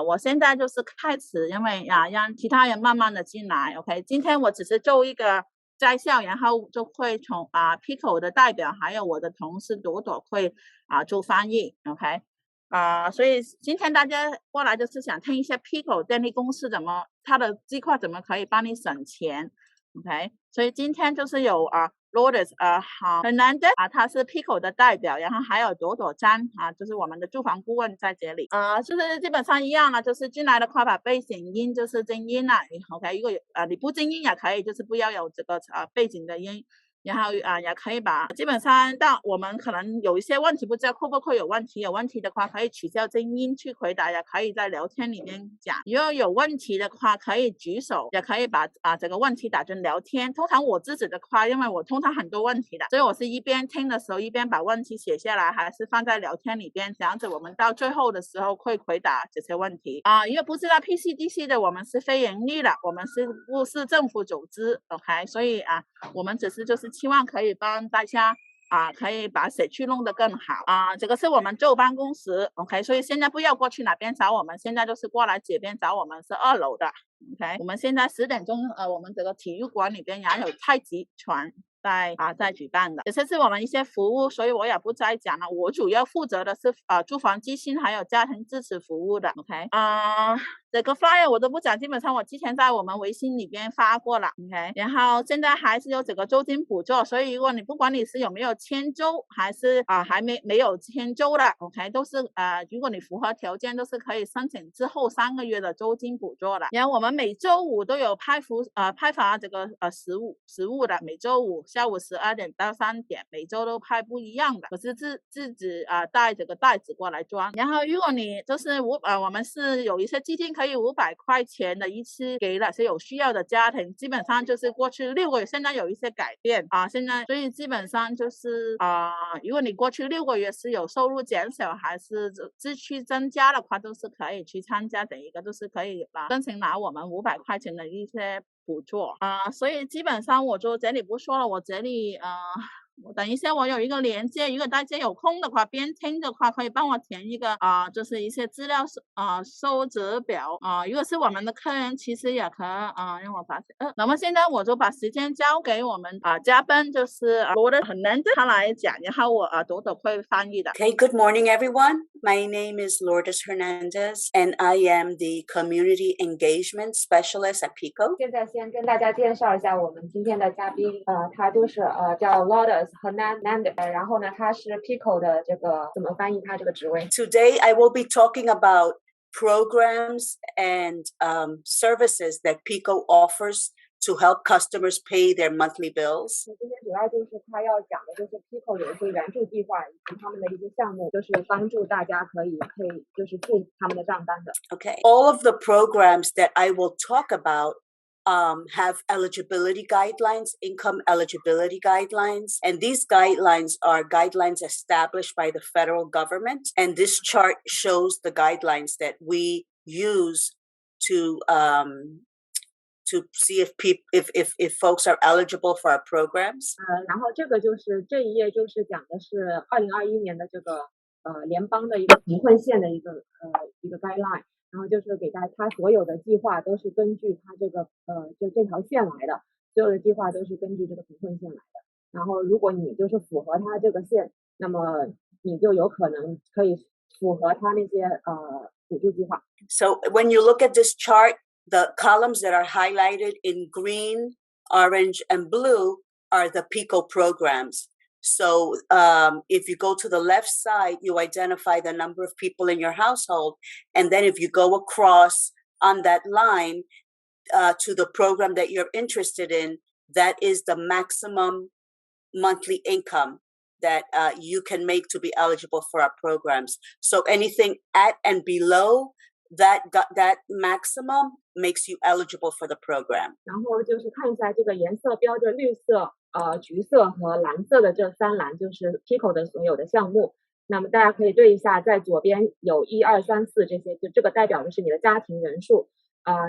我现在就是开始，因为让其他人慢慢的进来 OK， 今天我只是做一个介绍，然后就会从PECO 的代表还有我的同事朵朵会做翻译 OK， 所以今天大家过来就是想听一下 PECO 电力公司它的计划怎么可以帮你省钱 OK， 所以今天就是有Lourdes Hernandez 他是 PECO 的代表，然后还有朵朵詹就是我们的住房顾问在这里就是基本上一样了，就是进来的话把背景音就是静音了 OK， 如果你不静音也可以，就是不要有这个背景的音，然后也可以把基本上到我们可能有一些问题不知道会不会有问题的话可以取消静音去回答，也可以在聊天里面讲，如果有问题的话可以举手，也可以把这个问题打成聊天。通常我自己的话，因为我通常很多问题的，所以我是一边听的时候一边把问题写下来，还是放在聊天里边，这样子我们到最后的时候会回答这些问题因为不知道 Pcdc 的我们是非盈利的，我们不是政府组织 OK， 所以我们只是就是期望可以帮大家可以把社区弄得更好这个是我们旧办公室 OK， 所以现在不要过去哪边找我们，现在就是过来这边找我们，是2楼的 OK， 我们现在10点钟我们这个体育馆里边也有太极拳在举办的，这些是我们一些服务，所以我也不再讲了，我主要负责的是住房基金还有家庭支持服务的 OK， 这个 flyer 我都不讲，基本上我之前在我们微信里边发过了 OK， 然后现在还是有这个租金补助，所以如果不管你是有没有签租还是还没有签租的 OK， 都是如果你符合条件都是可以申请之后3个月的租金补助的。然后我们每周五都有派发这个食物的，每周五下午12点到3点，每周都派不一样的，我是自己带这个袋子过来装。然后如果你就是我们是有一些基金可以500块钱的一次给那些有需要的家庭，基本上就是过去6个月，现在有一些改变现在所以基本上就是如果你过去6个月是有收入减少还是支出增加的话，都是可以去参加一个，都是可以申请拿我们500块钱的一些补助所以基本上我就这里不说了，我这里等一下我有一个连接，如果大家有空的话边听的话可以帮我填一个就是一些资料收集表如果是我们的客人其实也可以让我发现那么现在我就把时间交给我们嘉宾，就是 Lourdes Hernandez 他来讲，然后我朵朵会翻译的。 Okay, good morning everyone. My name is Lourdes Hernandez and I am the Community Engagement Specialist at PECO. 现在先跟大家介绍一下我们今天的嘉宾他就是叫 Lourdes Hernandez， 然后呢他是 PECO 的这个怎么翻译他这个职位。 Today I will be talking about programs and services that PECO offers to help customers pay their monthly bills. 今天主要就是他要讲的就是 PECO 有一些援助计划以及他们的一些项目，就是帮助大家可以就是付他们的账单的。 Okay. All of the programs that I will talk about have eligibility guidelines, income eligibility guidelines, and these guidelines are guidelines established by the federal government, and this chart shows the guidelines that we use to see if folks are eligible for our programs. 然后这个就是这一页就是讲的是2021年的这个联邦的一个贫困县的一个 guideline， 然后就是给他所有的计划都是根据他这个就这条线来的，所有的计划都是根据这个贫困县来的。然后如果你就是符合他这个线，那么你就有可能可以符合他那些补助计划。 So when you look at this chart, the columns that are highlighted in green, orange, and blue are the PECO programs. So if you go to the left side, you identify the number of people in your household. And then if you go across on that line to the program that you're interested in, that is the maximum monthly income that you can make to be eligible for our programs. So anything at and below that maximum makes you eligible for the program. 然后就是看一下这个颜色标着绿色、橘色和蓝色的这3栏，就是 PECO 的所有的项目。那么大家可以对一下，在左边有1、2、3、4这些，就这个代表的是你的家庭人数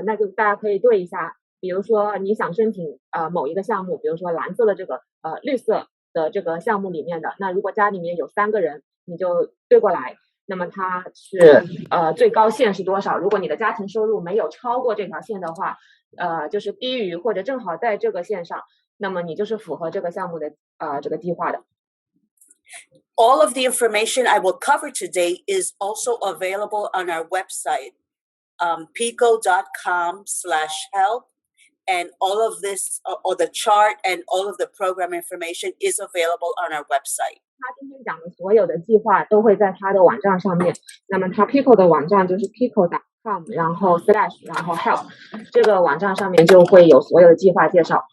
那就大家可以对一下，比如说你想申请某一个项目，比如说蓝色的这个绿色的这个项目里面的，那如果家里面有3个人，你就对过来。那么它是最高线是多少？如果你的家庭收入没有超过这条线的话，就是低于或者正好在这个线上，那么你就是符合这个项目的这个计划的。All of the information I will cover today is also available on our website, PECO.com/help. And all of this, or the chart and all of the program information is available on our website. 他今天讲的所有的计划都会在他的网站上面。那么他 PECO 的网站就是 PECO.com， 然后 /然后 help 这个网站上面就会有所有的计划介绍。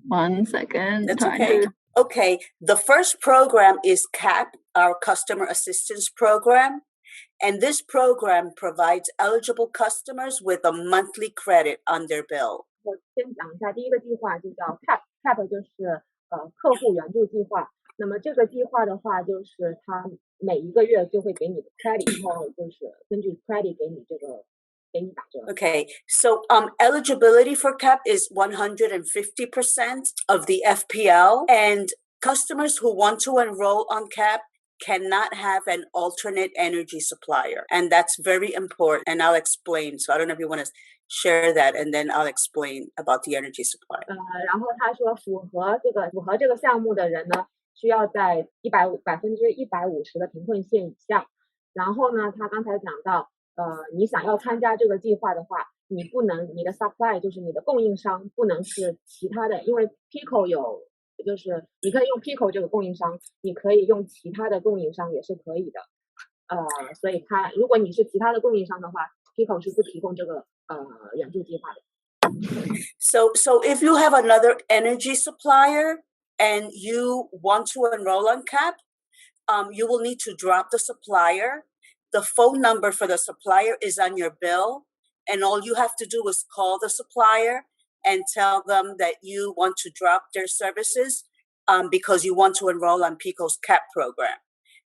One second. That's okay. Okay, the first program is CAP, our Customer Assistance Program. And this program provides eligible customers with a monthly credit on their bill. 我先讲一下第一个计划，就叫 CAP 就是客户援助计划。那么这个计划的话，就是它每一个月就会给你 credit， 然后就是根据 credit 给你打折。Okay, so eligibility for CAP is 150% of the FPL, and customers who want to enroll on CAP cannot have an alternate energy supplier, and that's very important, and I'll explain. So I don't know if you want to share that, and then I'll explain about the energy supplier. 然后他说符合这个项目的人呢，需要在150%的贫困线以下。然后呢，他刚才讲到，你想要参加这个计划的话，你的 supply 就是你的供应商不能是其他的，因为 PECO 有。就是你可以用 PECO 这个供应商，你可以用其他的供应商也是可以的，所以如果你是其他的供应商的话 ，PECO 是不提供这个援助计划的。So if you have another energy supplier and you want to enroll on CAP, you will need to drop the supplier. The phone number for the supplier is on your bill, and all you have to do is call the supplier and tell them that you want to drop their services because you want to enroll on PECO's CAP program.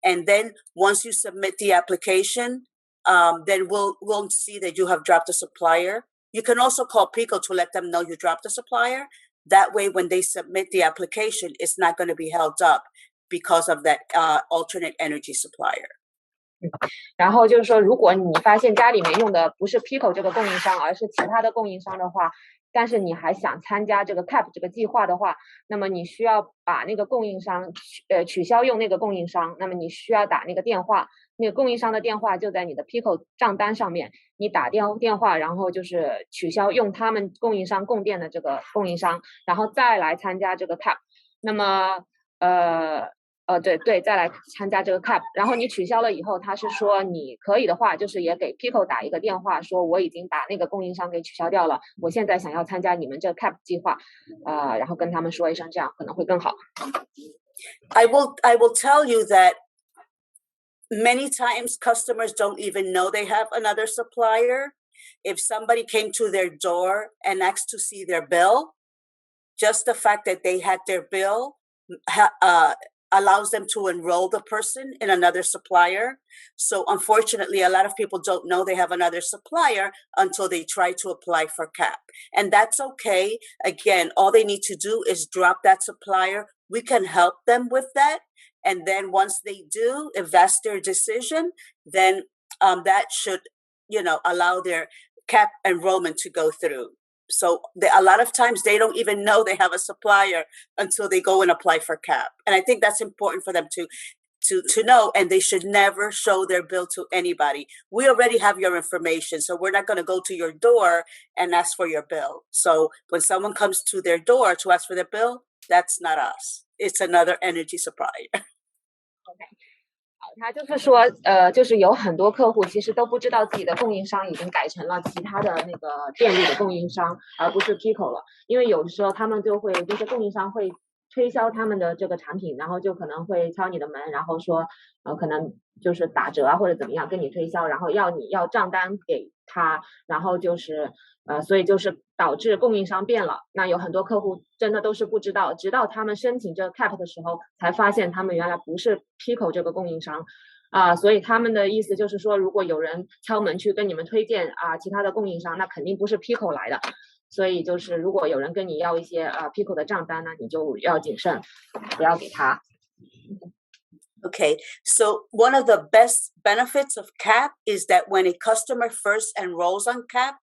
And then once you submit the application, then we'll see that you have dropped the supplier. You can also call PECO to let them know you dropped the supplier. That way, when they submit the application, it's not going to be held up because of that alternate energy supplier. 然后就是说，如果你发现家里面用的不是 PECO 这个供应商，而是其他的供应商的话，但是你还想参加这个 CAP 这个计划的话，那么你需要把那个供应商取消用那个供应商，那么你需要打那个电话，那个供应商的电话就在你的 PECO 账单上面，你打电话，然后就是取消用他们供应商供电的这个供应商，然后再来参加这个 CAP。那么对，再来参加这个 CAP， 然后你取消了以后，他是说你可以的话，就是也给 PECO 打一个电话，说我已经把那个供应商给取消掉了，我现在想要参加你们这个 CAP 计划，然后跟他们说一声，这样可能会更好。I will tell you that many times customers don't even know they have another supplier. If somebody came to their door and asked to see their bill, just the fact that they had their bill allows them to enroll the person in another supplier. So unfortunately, a lot of people don't know they have another supplier until they try to apply for CAP. And that's okay. Again, all they need to do is drop that supplier. We can help them with that. And then once they do, if that's their decision, then that should, allow their CAP enrollment to go through. So a lot of times they don't even know they have a supplier until they go and apply for CAP. And I think that's important for them to know, and they should never show their bill to anybody. We already have your information, so we're not going to go to your door and ask for your bill. So when someone comes to their door to ask for their bill, that's not us. It's another energy supplier. Okay. 他就是说，就是有很多客户其实都不知道自己的供应商已经改成了其他的那个电力的供应商，而不是 PECO 了。因为有的时候他们就是供应商会推销他们的这个产品，然后就可能会敲你的门，然后说，可能就是打折啊或者怎么样跟你推销，然后你要账单给他，然后就是所以就是导致供应商变了。那有很多客户真的都是不知道，直到他们申请这个 CAP 的时候，才发现他们原来不是 PECO 这个供应商。所以他们的意思就是说，如果有人敲门去跟你们推荐其他的供应商，那肯定不是 PECO 来的。所以就是如果有人跟你要一些PECO 的账单呢，你就要谨慎，不要给他。Okay, so one of the best benefits of CAP is that when a customer first enrolls on CAP,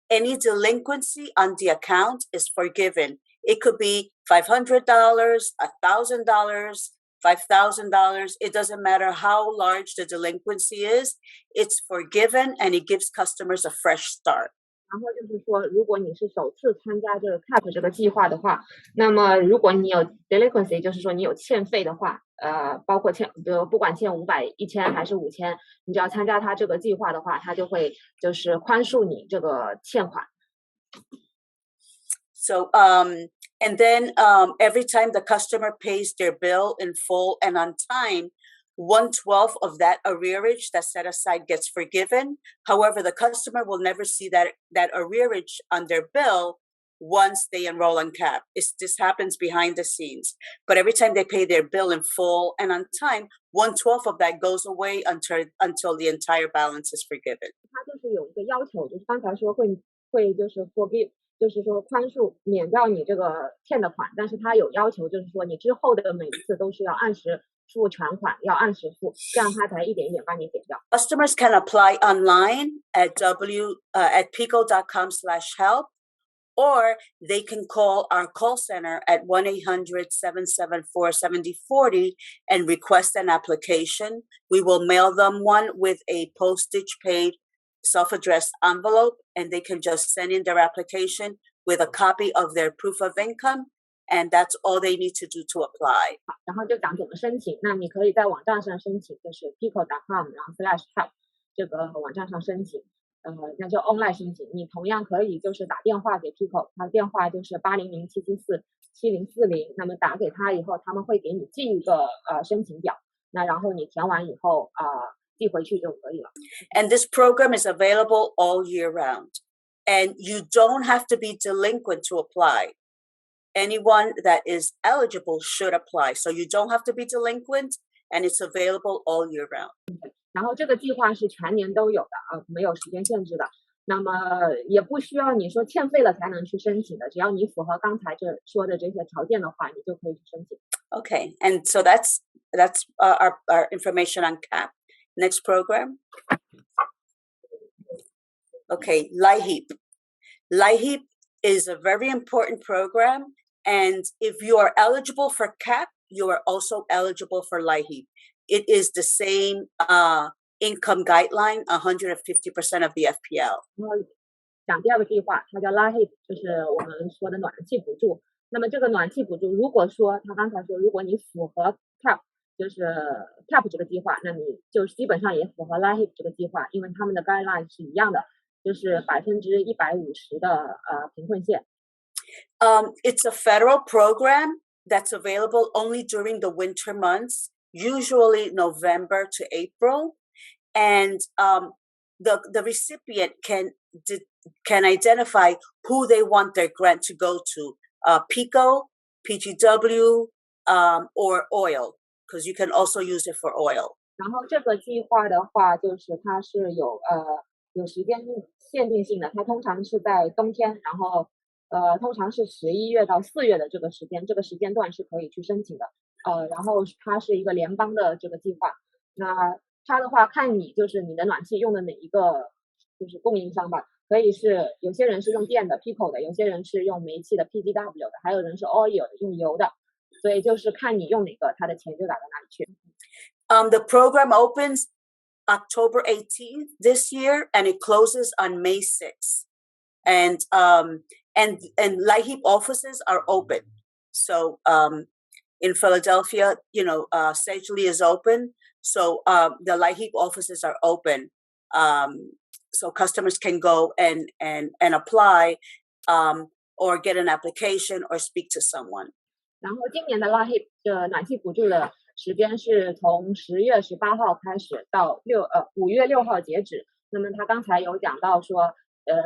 any delinquency on the account is forgiven. It could be $500, $1,000, $5,000. It doesn't matter how large the delinquency is. It's forgiven and it gives customers a fresh start. 然后就是说，如果你是首次参加这个 CAP 这个计划的话，那么如果你有 delinquency， 就是说你有欠费的话，包括不管欠500、1000还是5000，你只要参加他这个计划的话，他就会就是宽恕你这个欠款。So, and then every time the customer pays their bill in full and on time, 1/12 of that arrearage that's set aside gets forgiven. However, the customer will never see that arrearage on their bill once they enroll on CAP. This happens behind the scenes. But every time they pay their bill in full and on time, 1/12 of that goes away until the entire balance is forgiven. 它就是有一个要求，就是刚才说会就是 forgive， 就是说宽恕免掉你这个欠的款，但是它有要求，就是说你之后的每一次都是要按时付全款，要按时付，这样它才一点一点帮你减掉。Customers can apply online at PECO.com/help, or they can call our call center at 1-800-774-7040 and request an application. We will mail them one with a postage-paid self-addressed envelope, and they can just send in their application with a copy of their proof of income, and that's all they need to do to apply. 然后就讲怎么申请，那你可以在网站上申请，就是 PECO.com 然后 /help 这个网站上申请，那就 online 申请。你同样可以就是打电话给 PECO， 他的电话就是800-774-7040，那么打给他以后，他们会给你寄一个申请表，那然后你填完以后寄回去就可以了。And this program is available all year round, and you don't have to be delinquent to apply. Anyone that is eligible should apply. So you don't have to be delinquent, and it's available all year round. 然后这个计划是全年都有的没有时间限制的。那么也不需要你说欠费了才能去申请的，只要你符合刚才说的这些条件的话，你就可以去申请。Okay, and so that's our information on CAP. Next program. Okay, LIHEAP. LIHEAP is a very important program, and if you are eligible for CAP, you are also eligible for LIHEAP. It is the same income guideline, 150% of the FPL. 然后讲第二个计划，它叫 LIHEAP， 就是我们说的暖气补助。那么这个暖气补助，如果说他刚才说，如果你符合 CAP， 就是 CAP 这个计划，那你就基本上也符合 LIHEAP 这个计划，因为他们的 guideline 是一样的，就是150%的贫困线。It's a federal program that's available only during the winter months, usually November to April, and the recipient can identify who they want their grant to go to, PECO, PGW, or oil, because you can also use it for oil. 然后这个计划的话，就是它是有时间限定性的，它通常是在冬天，然后通常是11月到4月的这个时间段是可以去申请的。然后它是一个联邦的这个计划。那它的话看你就是你的暖气用的哪一个就是供应商吧，可以是有些人是用电的 PECO 的，有些人是用煤气的 PGW 的，还有人是 oil 的用油的，所以就是看你用哪个，它的钱就打到哪里去。The program opens October 18th this year, and it closes on May 6th. And LIHEAP offices are open. So in Philadelphia, Sagely is open. So the LIHEAP offices are open. So customers can go and apply or get an application or speak to someone. 然后今年的 LIHEAP 的暖气补助的时间是从10月18号开始到5月6号截止。那么他刚才有讲到说，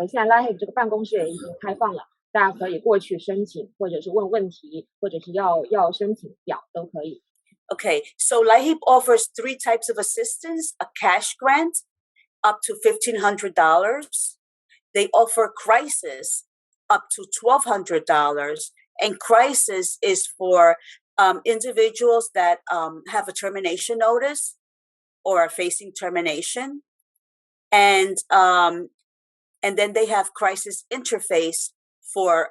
现在 LIHEAP 这个办公室也已经开放了，大家可以过去申请，或者是问问题，或者是要申请表都可以。Okay, so LIHEAP offers 3 types of assistance: a cash grant up to $1,500. They offer crisis up to $1,200, and crisis is for individuals that have a termination notice or are facing termination, and then they have crisis interface for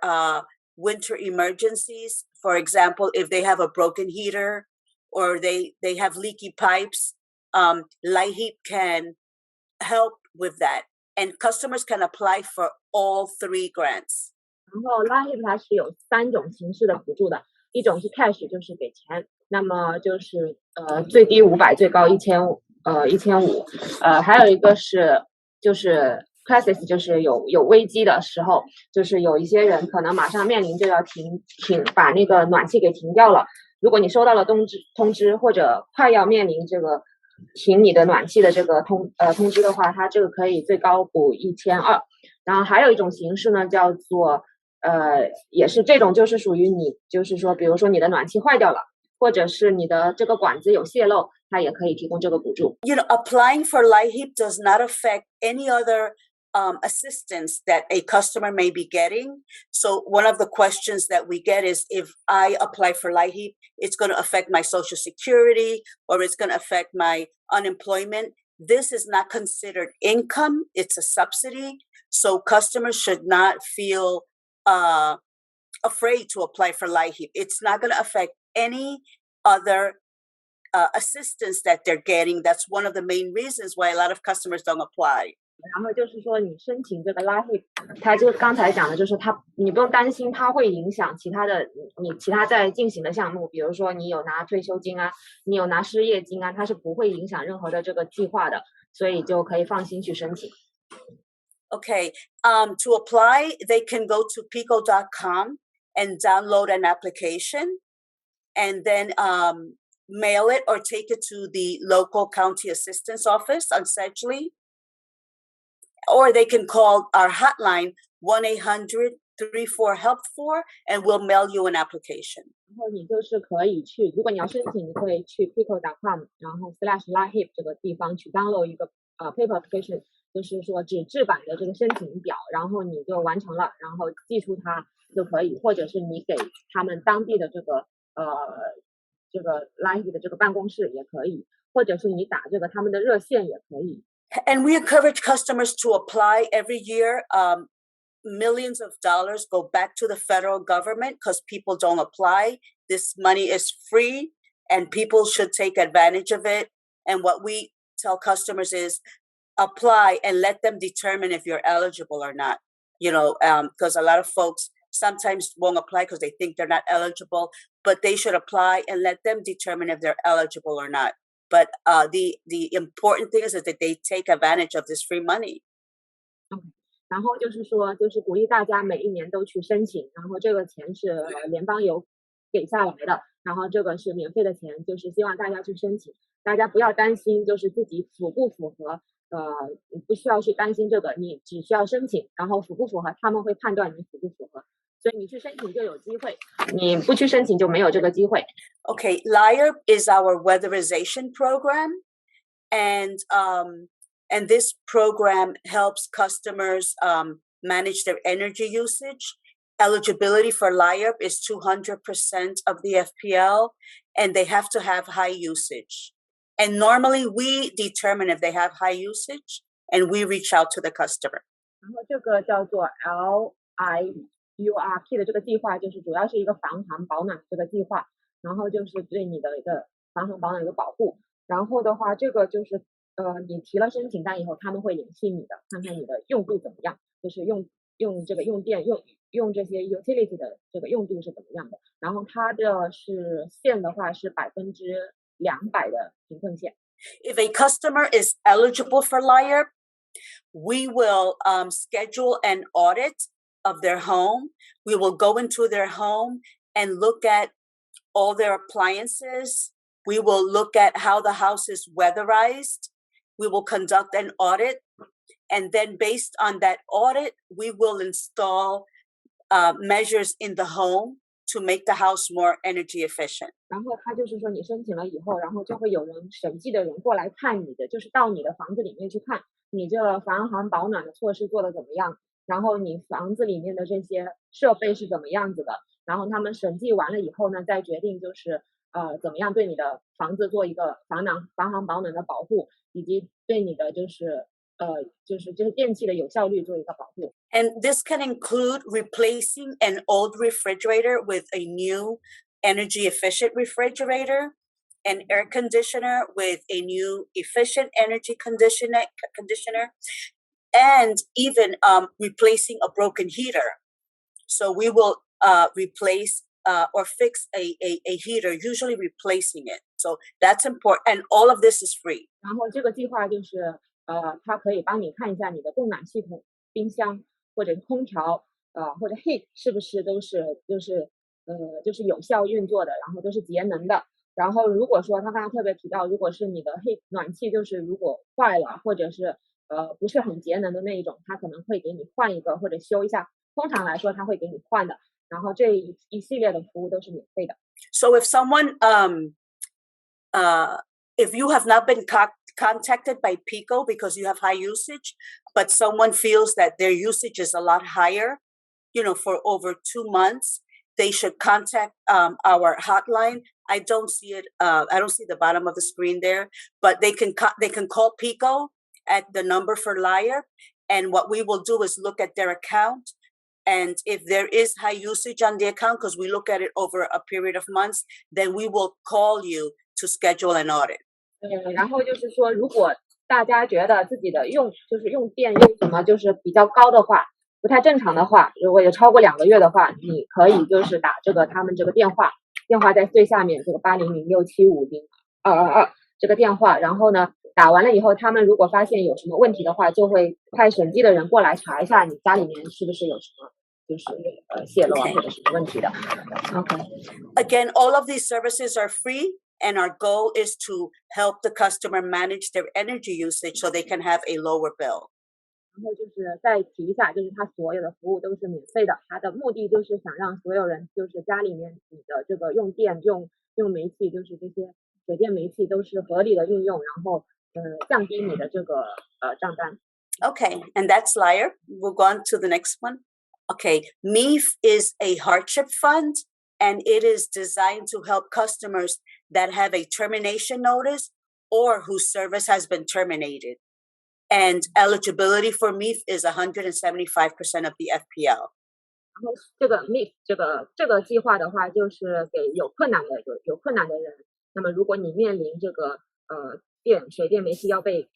winter emergencies. For example, if they have a broken heater or they have leaky pipes, LIHEAP can help with that, and customers can apply for all 3 grants. 然后 LIHEAP 它是有3种形式的补助的，一种是 cash， 就是给钱，那么就是最低500，最高1500，还有一个是就是 crisis， 就是有危机的时候，就是有一些人可能马上面临就要把那个暖气给停掉了。如果你收到了通知或者快要面临这个停你的暖气的这个通知的话，它这个可以最高补1200。然后还有一种形式呢，叫做也是这种，就是属于你，就是说，比如说你的暖气坏掉了，或者是你的这个管子有泄漏，它也可以提供这个补助。You know, applying for LIHEAP does not affect any other assistance that a customer may be getting. So one of the questions that we get is, if I apply for LIHEAP, it's going to affect my Social Security or it's going to affect my unemployment. This is not considered income. It's a subsidy. So customers should not feel afraid to apply for LIHEAP. It's not going to affect any other assistance that they're getting. That's one of the main reasons why a lot of customers don't apply. 然后就是说，你申请这个 LIHEAP， 它就刚才讲的，就是你不用担心它会影响其他在进行的项目，比如说你有拿退休金啊，你有拿失业金啊，它是不会影响任何的这个计划的，所以就可以放心去申请。Okay, to apply, they can go to PECO.com and download an application, and then mail it or take it to the local county assistance office on Sedgley. Or they can call our hotline 1-800-34-HELP4 and we'll mail you an application. 然后你就是可以去，如果你要申请，你可以去 PECO.com， 然后 /LIHEAP 这个地方去 download 一个paper application， 就是说纸质版的这个申请表，然后你就完成了，然后寄出它就可以，或者是你给他们当地的这个LIHEAP 的这个办公室也可以，或者是你打这个他们的热线也可以。And we encourage customers to apply every year. Millions of dollars go back to the federal government because people don't apply. This money is free and people should take advantage of it. And what we tell customers is apply and let them determine if you're eligible or not. You know, because a lot of folks sometimes won't apply because they think they're not eligible, but they should apply and let them determine if they're eligible or not. But the important thing is that they take advantage of this free money. 然后就是说，就是鼓励大家每一年都去申请，然后这个钱是联邦有给下来的，然后这个是免费的钱，就是希望大家去申请，大家不要担心，就是自己符不符合，你不需要去担心这个，你只需要申请，然后符不符合，他们会判断你符不符合。所以你去申请就有机会，你不去申请就没有这个机会。Okay, LIHEAP is our weatherization program, and this program helps customers manage their energy usage. Eligibility for LIHEAP is 200% of the FPL, and they have to have high usage. And normally we determine if they have high usage, and we reach out to the customer. 然后这个叫做 LIURP 的这个计划，就是主要是一个防寒保暖的这个计划，然后就是对你的一个防寒保暖的一个保护。然后的话，这个就是你提了申请单以后，他们会联系你的，看看你的用度怎么样，就是用这个用电用这些 utility 的这个用度是怎么样的。然后它的是线的话是200%的贫困线。If a customer is eligible for LIHEAP, we will schedule an audit of their home. We will go into their home and look at all their appliances. We will look at how the house is weatherized. We will conduct an audit. And then based on that audit, we will install measures in the home to make the house more energy efficient. 然后他就是说你申请了以后，然后就会有审计的人过来看你的，就是到你的房子里面去看你这个防寒保暖的措施做得怎么样，然后你房子里面的这些设备是怎么样子的，然后他们审计完了以后呢，再决定就是怎么样对你的房子做一个防寒保暖的保护，以及对你的就是电器的有效率做一个保护。And this can include replacing an old refrigerator with a new energy efficient refrigerator, an air conditioner with a new efficient energy conditioner, and even replacing a broken heater. So we will replace or fix a heater, usually replacing it. So that's important. And all of this is free. 然后这个计划就是它可以帮你看一下你的供暖系统、冰箱或者空调或者 heat 是不是都是就是有效运作的，然后都是节能的。然后如果说他刚刚特别提到，如果是你的 heat 暖气就是如果坏了或者是不是很节能的那一种，他可能会给你换一个或者修一下。通常来说他会给你换的，然后这一系列的服务都是免费的。So if someone if you have not been contacted by PECO because you have high usage, but someone feels that their usage is a lot higher, for over 2 months, they should contact our hotline. I don't see it. I don't see the bottom of the screen there, but they can call PECO at the number for Liar, and what we will do is look at their account. And if there is high usage on the account, because we look at it over a period of months, then we will call you to schedule an audit. 然后就是说，如果大家觉得自己的用电用什么就是比较高的话，不太正常的话，如果有超过2个月的话，你可以就是打他们这个电话在最下面这个8006750222这个电话，然后呢打完了以后，他们如果发现有什么问题的话，就会派审计的人过来查一下你家里面是不是有什么就是泄漏或者什么问题的。Okay. Again, all of these services are free, and our goal is to help the customer manage their energy usage so they can have a lower bill. 然后就是再提一下，就是它所有的服务都是免费的，它的目的就是想让所有人就是家里面你的这个用电用煤气，就是这些水电煤气都是合理的运用，然后降低你的这个账单。Okay, and that's Liar. We'll go on to the next one. Okay, MEEF is a hardship fund, and it is designed to help customers that have a termination notice or whose service has been terminated. And eligibility for MEEF is 175% of the FPL. 然后这个 MEEF 这个计划的话，就是给有困难的人。那么如果你面临这个水电煤气要被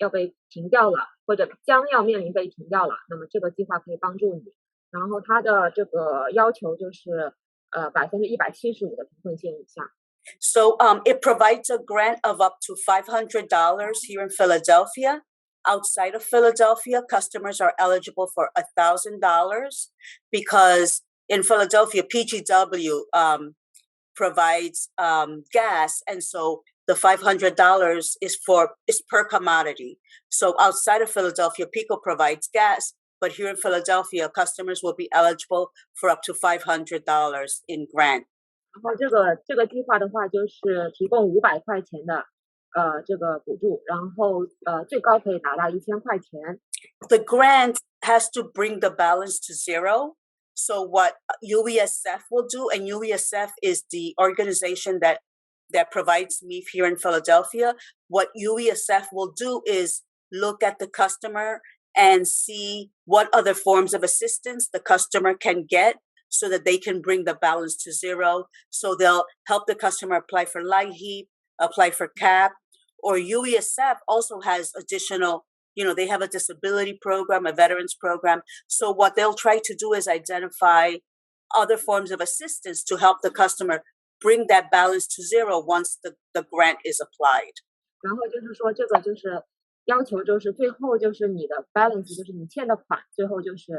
停掉了，或者将要面临被停掉了，那么这个计划可以帮助你。然后它的这个要求就是175%的贫困线以下。So it provides a grant of up to $500 here in Philadelphia. Outside of Philadelphia, customers are eligible for $1,000 because in Philadelphia, PGW provides gas, and so the $500 is per commodity. So outside of Philadelphia, PECO provides gas, but here in Philadelphia, customers will be eligible for up to $500 in grant. 然后这个计划的话，就是提供500块钱的这个补助，然后最高可以达到1000块钱。The grant has to bring the balance to zero. So what UESF will do, and UESF is the organization that provides MEEF here in Philadelphia. What UESF will do is look at the customer and see what other forms of assistance the customer can get so that they can bring the balance to zero. So they'll help the customer apply for light heat, apply for CAP, or UESF also has additional, they have a disability program, a veterans program. So what they'll try to do is identify other forms of assistance to help the customer bring that balance to zero once the grant is applied. 然后就是说这个就是要求就是最后就是你的 balance 就是你欠的款最后就是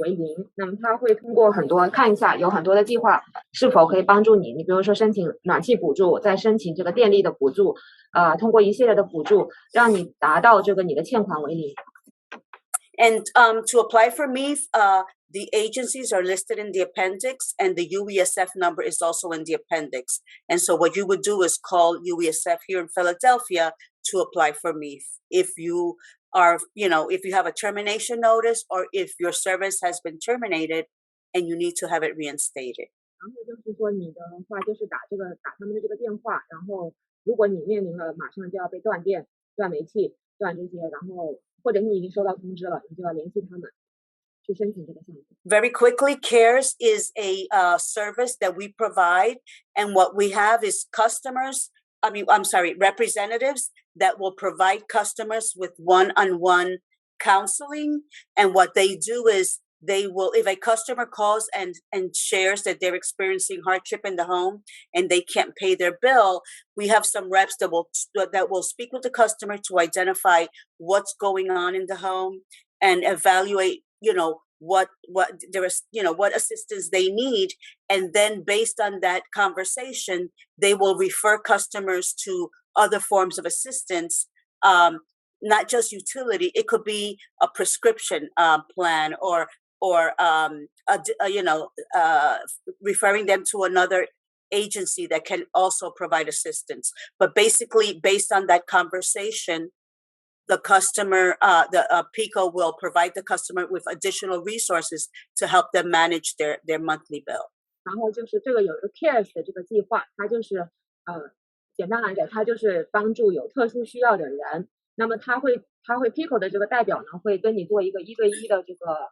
为0。那么他会通过看一下有很多的计划是否可以帮助你，你比如说申请暖气补助，再申请这个电力的补助，通过一系列的补助让你达到这个你的欠款为0。And to apply for MEEF, the agencies are listed in the appendix, and the UESF number is also in the appendix. And so what you would do is call UESF here in Philadelphia to apply for MEEF. If you are, if you have a termination notice or if your service has been terminated and you need to have it reinstated. 然后就是说你的话就是打他们的这个电话，然后如果你面临了马上就要被断电、断煤气、断这些，然后或者你已经收到通知了，你就要联系他们去申请这个项目。Very quickly, CARES is a service that we provide, and what we have is representatives that will provide customers with one-on-one counseling. And what they do is they will, if a customer calls and shares that they're experiencing hardship in the home and they can't pay their bill, we have some reps that will speak with the customer to identify what's going on in the home and evaluate, what there is, what assistance they need. And then based on that conversation, they will refer customers to other forms of assistance, not just utility. It could be a prescription plan or referring them to another agency that can also provide assistance. But basically, based on that conversation, the customer, PECO will provide the customer with additional resources to help them manage their monthly bill. 然后就是这个有一个 CARES 的这个计划，它就是简单来讲，它就是帮助有特殊需要的人。那么他会 PECO 的这个代表呢，会跟你做一个1对1的这个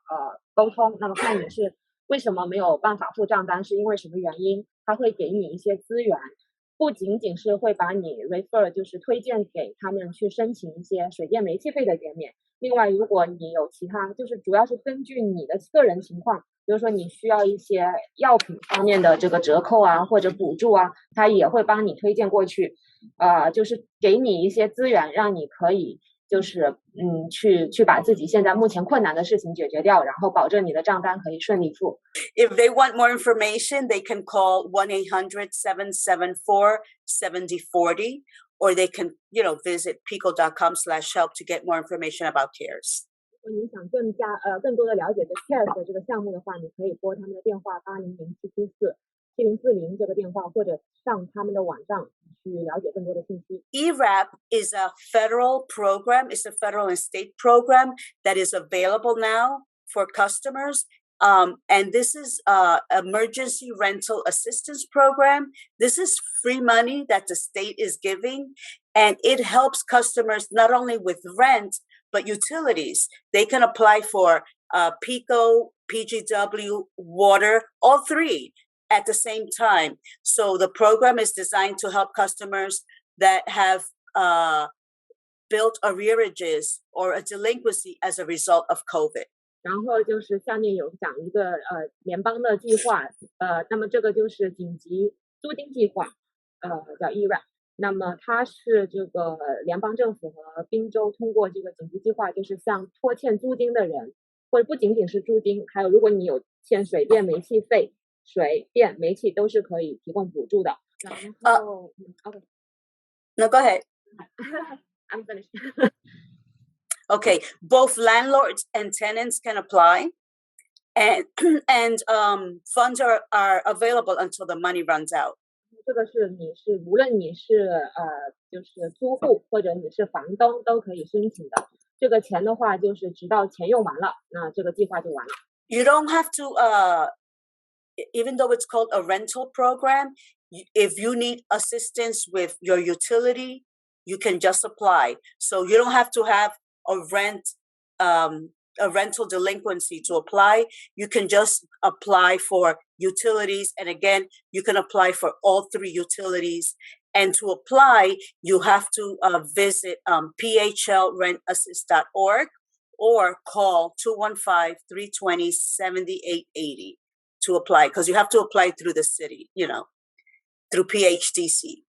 沟通。那么看你是为什么没有办法付账单，是因为什么原因？他会给你一些资源。不仅仅是会把你 refer 就是推荐给他们去申请一些水电煤气费的减免，另外如果你有其他，就是主要是根据你的个人情况，比如说你需要一些药品方面的这个折扣啊或者补助啊，他也会帮你推荐过去，就是给你一些资源，让你可以就是去把自己现在目前困难的事情解决掉，然后保证你的账单可以顺利付。If they want more information, they can call 1-800-774-7040, or they can, visit peco.com/help to get more information about CARES. 如果你想更多的了解这 CARES 的这个项目的话，你可以拨他们的电话800-774-7040这个电话，或者上他们的网站去了解更多的信息。ERAP is a federal program. It's a federal and state program that is available now for customers. And this is emergency rental assistance program. This is free money that the state is giving, and it helps customers not only with rent, but utilities. They can apply for PECO, PGW, water, all three at the same time. So the program is designed to help customers that have built arrearages or a delinquency as a result of COVID. 然后就是下面有讲一个联邦的计划，那么这个就是紧急租金计划，叫 ERAP。那么它是这个联邦政府和宾州通过这个紧急计划，就是向拖欠租金的人，或者不仅仅是租金，还有如果你有欠水电煤气费，水电煤气都是可以提供补助的。然后OK， No, go ahead. I'm finished. Okay, both landlords and tenants can apply, and funds are available until the money runs out. 这个是无论你是就是租户或者你是房东都可以申请的。这个钱的话，就是直到钱用完了，那这个计划就完了。You don't have to, even though it's called a rental program, if you need assistance with your utility, you can just apply. So you don't have to have a rental delinquency to apply. You can just apply for utilities, and again, you can apply for all three utilities. And to apply, you have to visit phlrentassist.org or call 215-320-7880 to apply, because you have to apply through the city, through PHDC.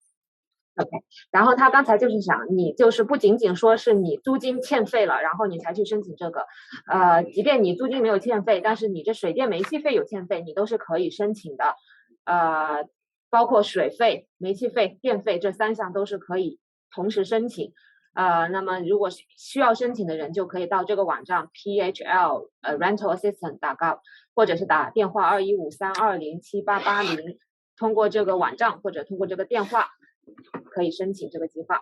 OK， 然后他刚才就是想，你就是不仅仅说是你租金欠费了，然后你才去申请这个，即便你租金没有欠费，但是你这水电煤气费有欠费，你都是可以申请的，包括水费、煤气费、电费这3项都是可以同时申请。那么如果需要申请的人，就可以到这个网站 phlrentalassistant.gov， 或者是打电话215-320-7880，通过这个网站或者通过这个电话可以申请这个计划。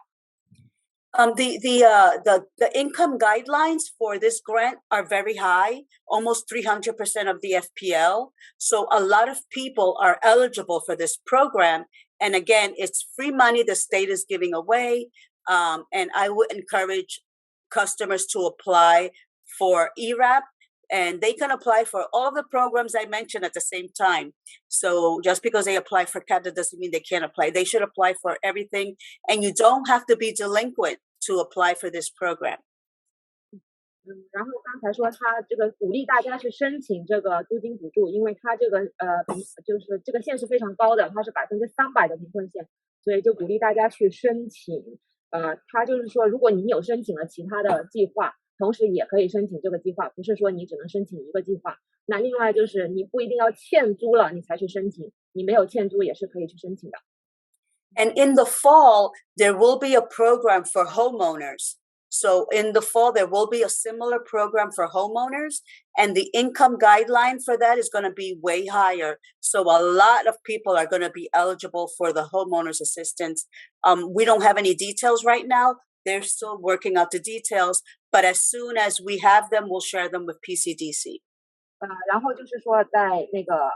The income guidelines for this grant are very high, almost 300% of the FPL. So a lot of people are eligible for this program. And again, it's free money the state is giving away. And I would encourage customers to apply for ERAP, and they can apply for all the programs I mentioned at the same time. So just because they apply for CAD doesn't mean they can't apply. They should apply for everything, and you don't have to be delinquent to apply for this program. 然后刚才说他这个鼓励大家去申请这个租金补助，因为他这个就是这个线是非常高的，它是300%的贫困线，所以就鼓励大家去申请。他就是说，如果你有申请了其他的计划，同时也可以申请这个计划，不是说你只能申请一个计划。那另外就是你不一定要欠租了你才去申请，你没有欠租也是可以去申请的。And in the fall, there will be a program for homeowners. So in the fall, there will be a similar program for homeowners, and the income guideline for that is going to be way higher. So a lot of people are going to be eligible for the homeowners assistance. We don't have any details right now. They're still working out the details, but as soon as we have them, we'll share them with PCDC. 然后就是说在那个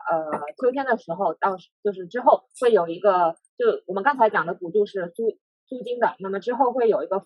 秋天的时候到就是之后会有一个，就我们刚才讲的补助是租金的，那么之后会有一个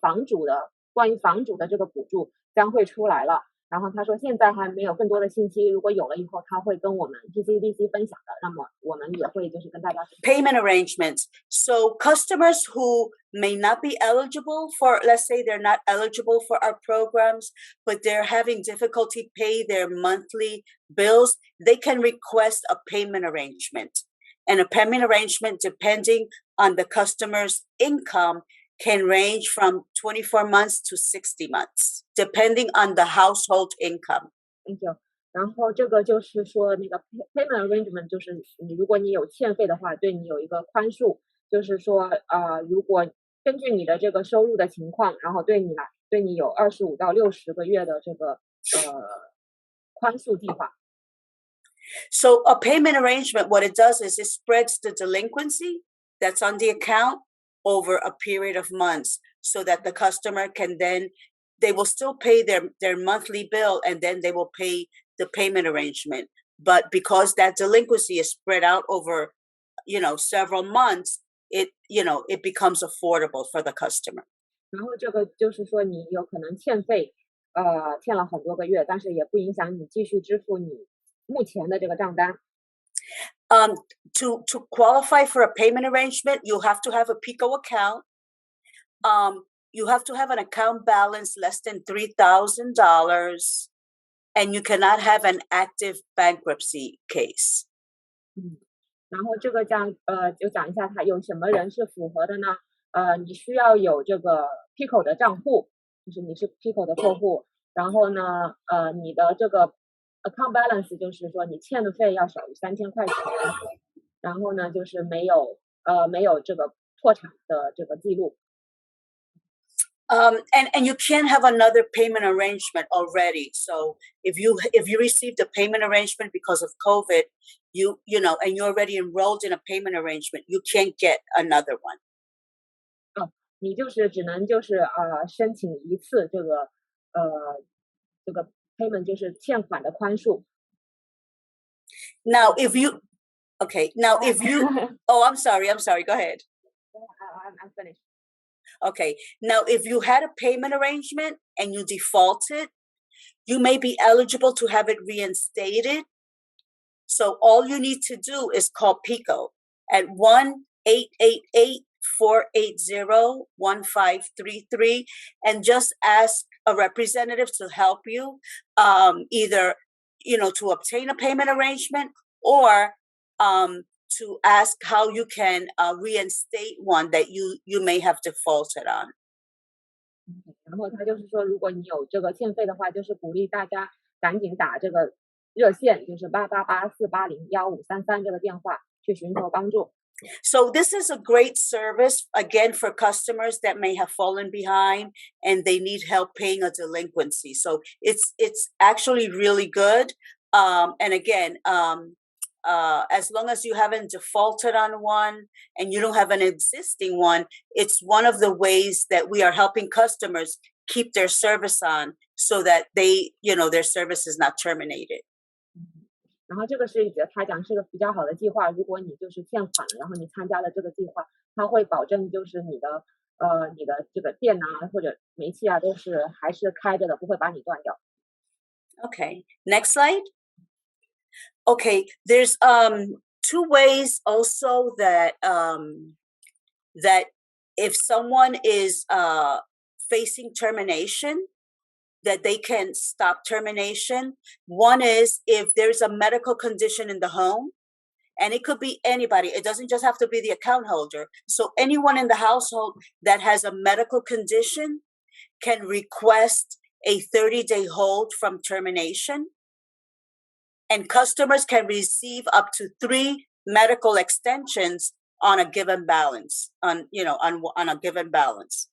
关于房主的这个补助将会出来了。然后他说现在还没有更多的信息，如果有了以后他会跟我们 PCDC 分享的，那么我们也会就是跟大家 Payment arrangements. So customers who may not be eligible for, let's say they're not eligible for our programs, but they're having difficulty pay their monthly bills, they can request a payment arrangement. And a payment arrangement, depending on the customer's income, can range from 24 months to 60 months, depending on the household income. Thank you. 然后这个就是说那个 payment arrangement 就是如果你有欠费的话，对你有一个宽恕，就是说如果根据你的这个收入的情况，然后对你有25到60个月的这个宽恕计划。So a payment arrangement, what it does is it spreads the delinquency that's on the account over a period of months, so that the customer can then, they will still pay their monthly bill, and then they will pay the payment arrangement. But because that delinquency is spread out over, several months, it becomes affordable for the customer. 然后这个就是说你有可能欠费，欠了很多个月，但是也不影响你继续支付你目前的这个账单。To qualify for a payment arrangement, you have to have a PECO account. You have to have an account balance less than $3,000, and you cannot have an active bankruptcy case. 然后这个就讲一下它有什么人是符合的呢？你需要有这个 PECO 的账户，就是你是 PECO 的客户，然后呢，你的这个account balance 就是说你欠的费要少于3000块钱，然后呢就是没有这个破产的这个记录。And you can't have another payment arrangement already. So if you received a payment arrangement because of COVID, and you're already enrolled in a payment arrangement, you can't get another one. 你就是只能就是申请一次这个 payment 就是欠款的宽恕。Now, if you, oh, I'm sorry, go ahead. I'm finished. Okay, now if you had a payment arrangement and you defaulted, you may be eligible to have it reinstated. So all you need to do is call PECO at 1-888-480-1533 and just ask a representative to help you, either to obtain a payment arrangement or to ask how you can reinstate one that you may have defaulted on. 然后他就是说，如果你有这个欠费的话，就是鼓励大家赶紧打这个热线，就是888-480-1533这个电话去尋求幫助。So this is a great service, again, for customers that may have fallen behind and they need help paying a delinquency. So it's actually really good. And again, as long as you haven't defaulted on one and you don't have an existing one, it's one of the ways that we are helping customers keep their service on so that they, their service is not terminated. 然后这个是他讲是个比较好的计划，如果你就是欠款了，然后你参加了这个计划，它会保证就是你的这个电啊或者煤气啊都是还是开着的，不会把你断掉。Okay, next slide. Okay, there's two ways also that that if someone is facing termination, that they can stop termination. One is if there's a medical condition in the home, and it could be anybody. It doesn't just have to be the account holder. So anyone in the household that has a medical condition can request a 30-day hold from termination. And customers can receive up to 3 medical extensions on a given balance, on a given balance.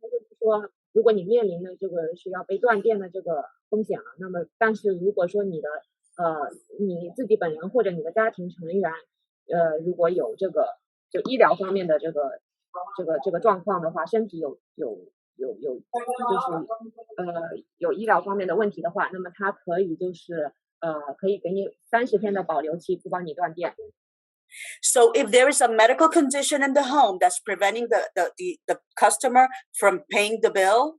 就是说，如果你面临的这个是要被断电的这个风险了，那么但是如果说你自己本人或者你的家庭成员，如果有这个就医疗方面的这个状况的话，身体有医疗方面的问题的话，那么它可以就是可以给你30天的保留期，不帮你断电。So if there is a medical condition in the home that's preventing the customer from paying the bill,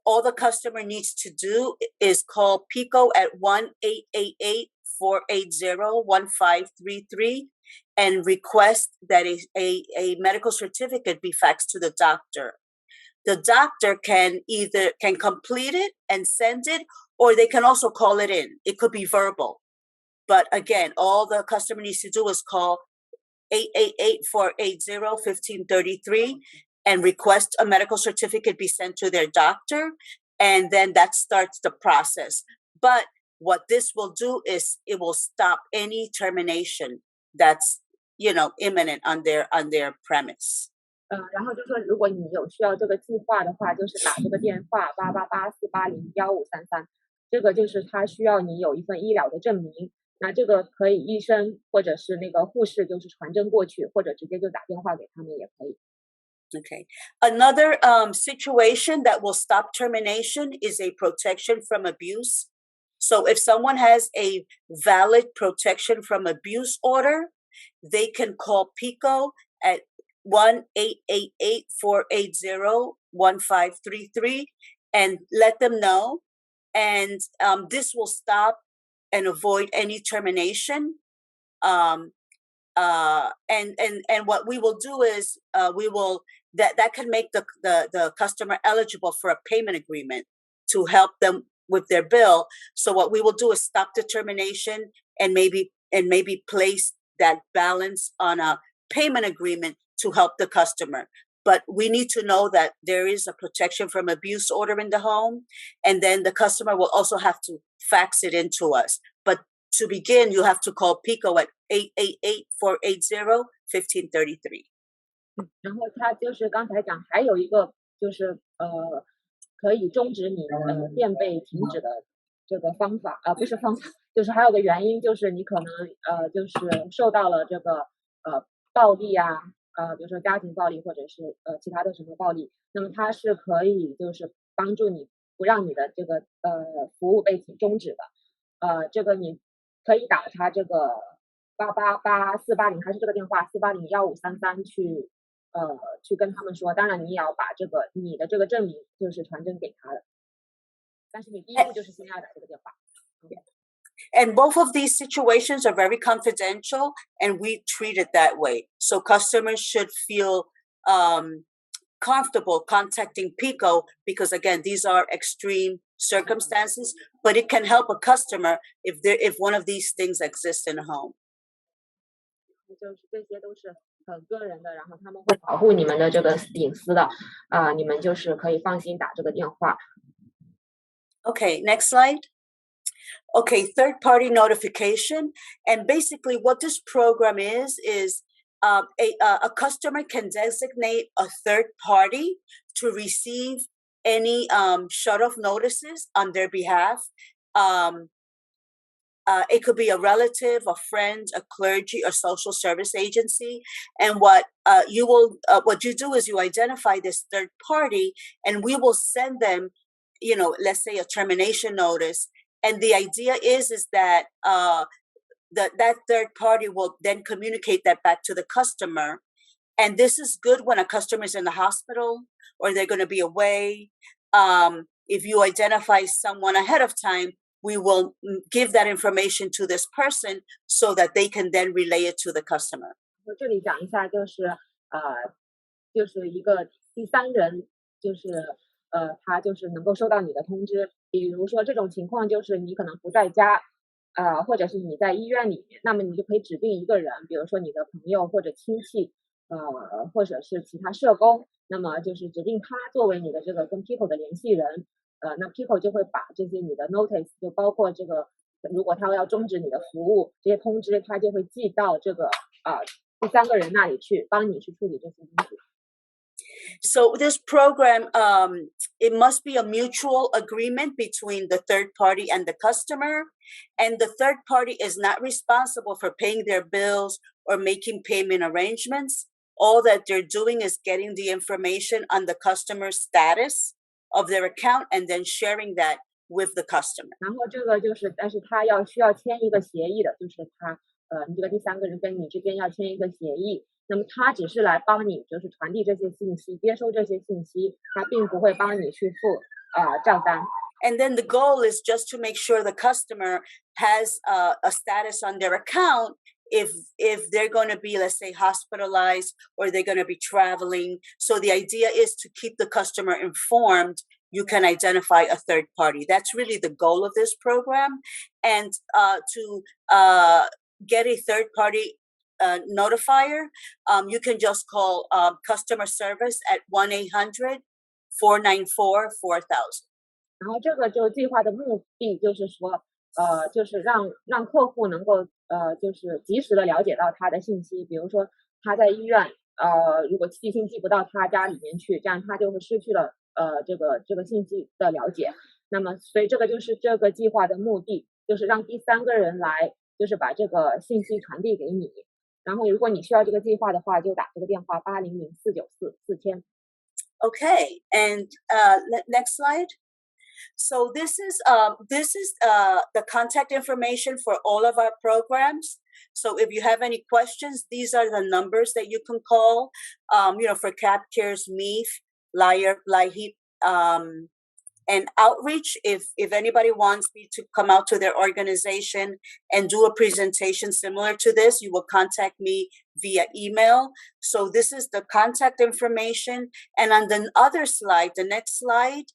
all the customer needs to do is call PECO at 1-888-480-1533 and request that a medical certificate be faxed to the doctor. The doctor can complete it and send it, or they can also call it in. It could be verbal. But again, all the customer needs to do is call 888-480-1533 and request a medical certificate be sent to their doctor, and then that starts the process. But what this will do is it will stop any termination that's imminent on their premise. 然后就说，如果你有需要这个计划的话，就是打这个电话888-480-1533，这个就是他需要你有一份医疗的证明。那这个可以医生或者是那个护士就是传真过去，或者直接就打电话给他们也可以。Okay. Another situation that will stop termination is a protection from abuse. So if someone has a valid protection from abuse order, they can call PECO at 1-888-480-1533 and let them know. And this will stop and avoid any termination. And what we will do is that can make the customer eligible for a payment agreement to help them with their bill. So what we will do is stop the termination and maybe place that balance on a payment agreement to help the customer. But we need to know that there is a protection from abuse order in the home, and then the customer will also have to fax it in to us. But to begin, you have to call PECO at 888-480-1533. 然后他就是刚才讲还有一个就是可以终止你电被停止的这个方法不是方法，就是还有个原因，就是你可能就是受到了这个暴力啊比如说家庭暴力或者是其他的什么暴力，那么它是可以就是帮助你不让你的这个服务被终止的。这个你可以打他这个888-480还是这个电话480-1533去跟他们说，当然你也要把你的这个证明就是传真给他的，但是你第一步就是先要打这个电话。And both of these situations are very confidential, and we treat it that way. So customers should feel comfortable contacting PECO because, again, these are extreme circumstances, but it can help a customer if one of these things exists in a home. 就是这些都是很个人的，然后他们会保护你们的这个隐私的你们就是可以放心打这个电话。Okay, next slide. Okay, third-party notification. And basically what this program is a customer can designate a third party to receive any shut-off notices on their behalf. It could be a relative, a friend, a clergy, or social service agency. And what you do is you identify this third party, and we will send them, let's say a termination notice. And the idea is that that third party will then communicate that back to the customer. And this is good when a customer is in the hospital or they're going to be away. If you identify someone ahead of time, we will give that information to this person so that they can then relay it to the customer. 这里讲一下，就是一个第三人，他就是能够收到你的通知。比如说这种情况，就是你可能不在家，或者是你在医院里面，那么你就可以指定一个人，比如说你的朋友或者亲戚，或者是其他社工，那么就是指定他作为你的这个跟 PECO 的联系人。那 PECO 就会把这些你的 notice， 就包括这个，如果他要终止你的服务，这些通知他就会寄到这个第三个人那里去，帮你去处理这些东西。So this program, it must be a mutual agreement between the third party and the customer, and the third party is not responsible for paying their bills or making payment arrangements. All that they're doing is getting the information on the customer's status of their account and then sharing that with the customer. 然后这个就是，但是他需要签一个协议的，就是你这个第三个人跟你之间要签一个协议。那么他只是来帮你，就是传递这些信息，接收这些信息，他并不会帮你去付账单。And then the goal is just to make sure the customer has a status on their account if they're going to be, let's say, hospitalized or they're going to be traveling. So the idea is to keep the customer informed. You can identify a third party. That's really the goal of this program. And to get a third party notifier, you can just call customer service at 1-800-494-4000. 然后这个计划的目的就是说，就是让客户能够就是及时的了解到他的信息，比如说他在医院，如果寄信寄不到他家里面去，这样他就会失去了这个信息的了解。那么所以这个就是这个计划的目的，就是让第三个人来，就是把这个信息传递给你。然后如果你需要这个计划的话，就打这个电话800-494-4000。Okay, and next slide. So this is the contact information for all of our programs. So if you have any questions, these are the numbers that you can call. For CAP Cares, MEEF, LIHEAP, and outreach. If anybody wants me to come out to their organization and do a presentation similar to this, you will contact me via email. So this is the contact information. And on the other slide, the next slide,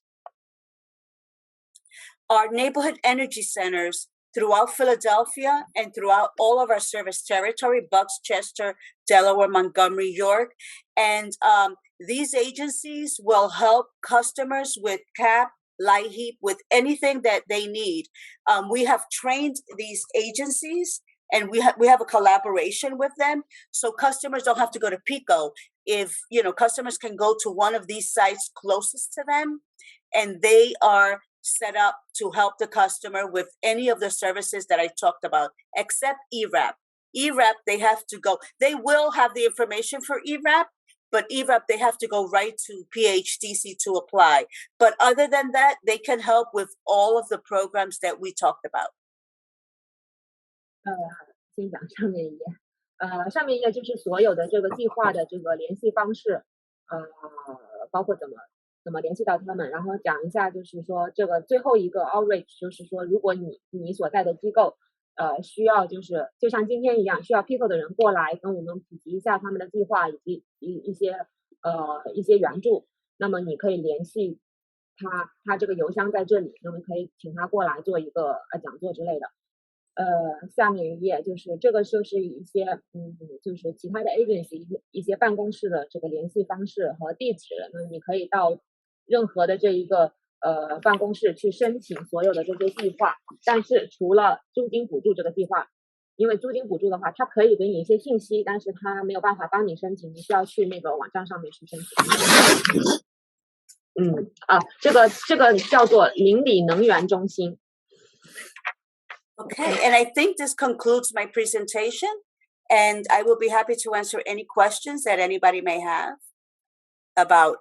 our neighborhood energy centers throughout Philadelphia and throughout all of our service territory, Bucks, Chester, Delaware, Montgomery, York. And these agencies will help customers with CAP, LIHEAP, with anything that they need. We have trained these agencies and we have a collaboration with them. So customers don't have to go to PECO. If, customers can go to one of these sites closest to them, and they are set up to help the customer with any of the services that I talked about, except ERAP. ERAP, they have to go. They will have the information for ERAP, but ERAP, they have to go right to PHDC to apply. But other than that, they can help with all of the programs that we talked about. 先讲上面一页，上面一页就是所有的这个计划的这个联系方式，包括怎么联系到他们，然后讲一下就是说这个最后一个 outreach， 就是说如果你所在的机构需要就像今天一样，需要 PECO 的人过来跟我们普及一下他们的计划以及一些援助，那么你可以联系他这个邮箱在这里，那么可以请他过来做一个讲座之类的。下面一页就是这个就是一些就是其他的 agency 一些办公室的这个联系方式和地址，那你可以到任何的这一个办公室去申请所有的这些计划，但是除了租金补助这个计划，因为租金补助的话，它可以给你一些信息，但是它没有办法帮你申请，你需要去那个网站上面去申请。这个叫做邻里能源中心。Okay, and I think this concludes my presentation, and I will be happy to answer any questions that anybody may have about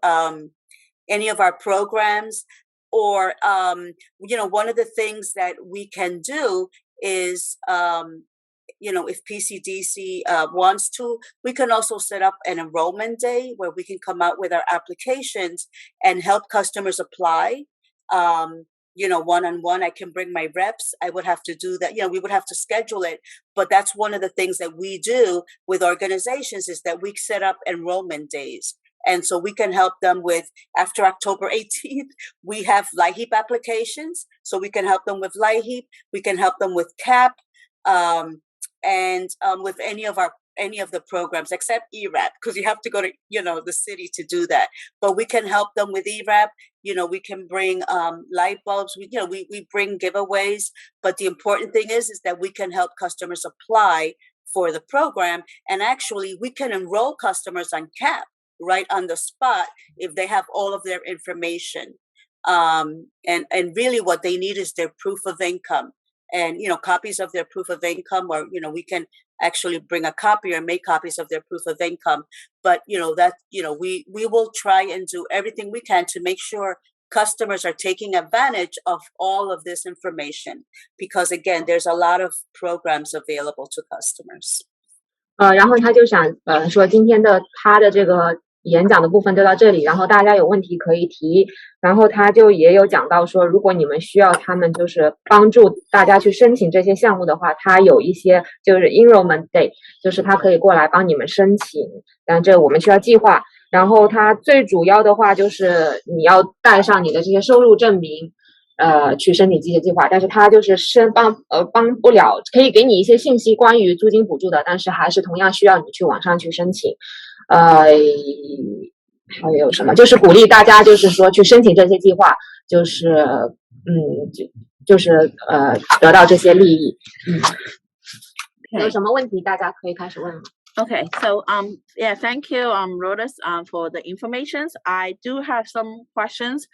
any of our programs, or one of the things that we can do is if PCDC wants to, we can also set up an enrollment day where we can come out with our applications and help customers apply. One-on-one, I can bring my reps. I would have to do that. We would have to schedule it. But that's one of the things that we do with organizations, is that we set up enrollment days. And so we can help them with, after October 18th, we have LIHEAP applications. So we can help them with LIHEAP. We can help them with CAP, and with any of the programs except ERAP, because you have to go to the city to do that. But we can help them with ERAP. We can bring light bulbs. We bring giveaways. But the important thing is that we can help customers apply for the program, and actually we can enroll customers on CAP right on the spot if they have all of their information. And really what they need is their proof of income, and copies of their proof of income, or we can actually bring a copy or make copies of their proof of income. But we will try and do everything we can to make sure customers are taking advantage of all of this information, because again, there's a lot of programs available to customers. 然后他就想说今天他的这个演讲的部分就到这里，然后大家有问题可以提，然后他就也有讲到说，如果你们需要他们就是帮助大家去申请这些项目的话，他有一些就是 enrollment day， 就是他可以过来帮你们申请，但这我们需要计划。然后他最主要的话就是你要带上你的这些收入证明，去申请这些计划，但是他就是帮不了，可以给你一些信息关于租金补助的，但是还是同样需要你去网上去申请。还有什么？就是鼓励大家，就是说去申请这些计划，就是得到这些利益。有什么问题大家可以开始问了。Okay, so yeah, thank you, Rhodas, for the information. I do have some questions.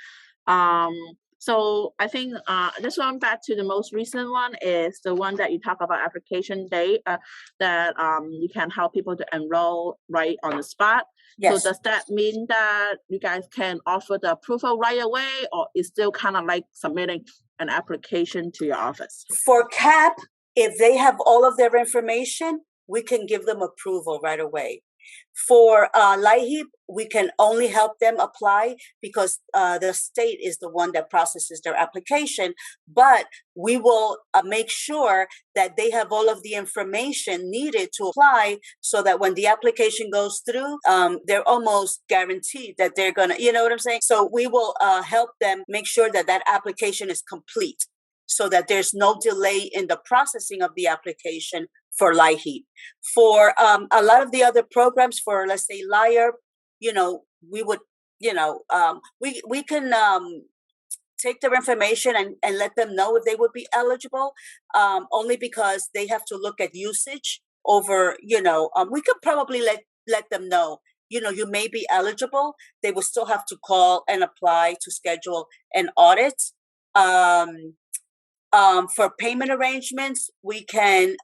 So I think this one back to the most recent one is the one that you talk about application day, that you can help people to enroll right on the spot. Yes. So does that mean that you guys can offer the approval right away, or is still kind of like submitting an application to your office? For CAP, if they have all of their information, we can give them approval right away. For LIHEAP, we can only help them apply because the state is the one that processes their application, but we will make sure that they have all of the information needed to apply, so that when the application goes through, they're almost guaranteed that they're gonna, you know what I'm saying? So we will help them make sure that that application is complete, so that there's no delay in the processing of the application for LIHEAP. For a lot of the other programs, for let's say LIHEAP, we would, we can take their information and let them know if they would be eligible, only because they have to look at usage over, we could probably let them know, you may be eligible. They will still have to call and apply to schedule an audit. For payment arrangements, we can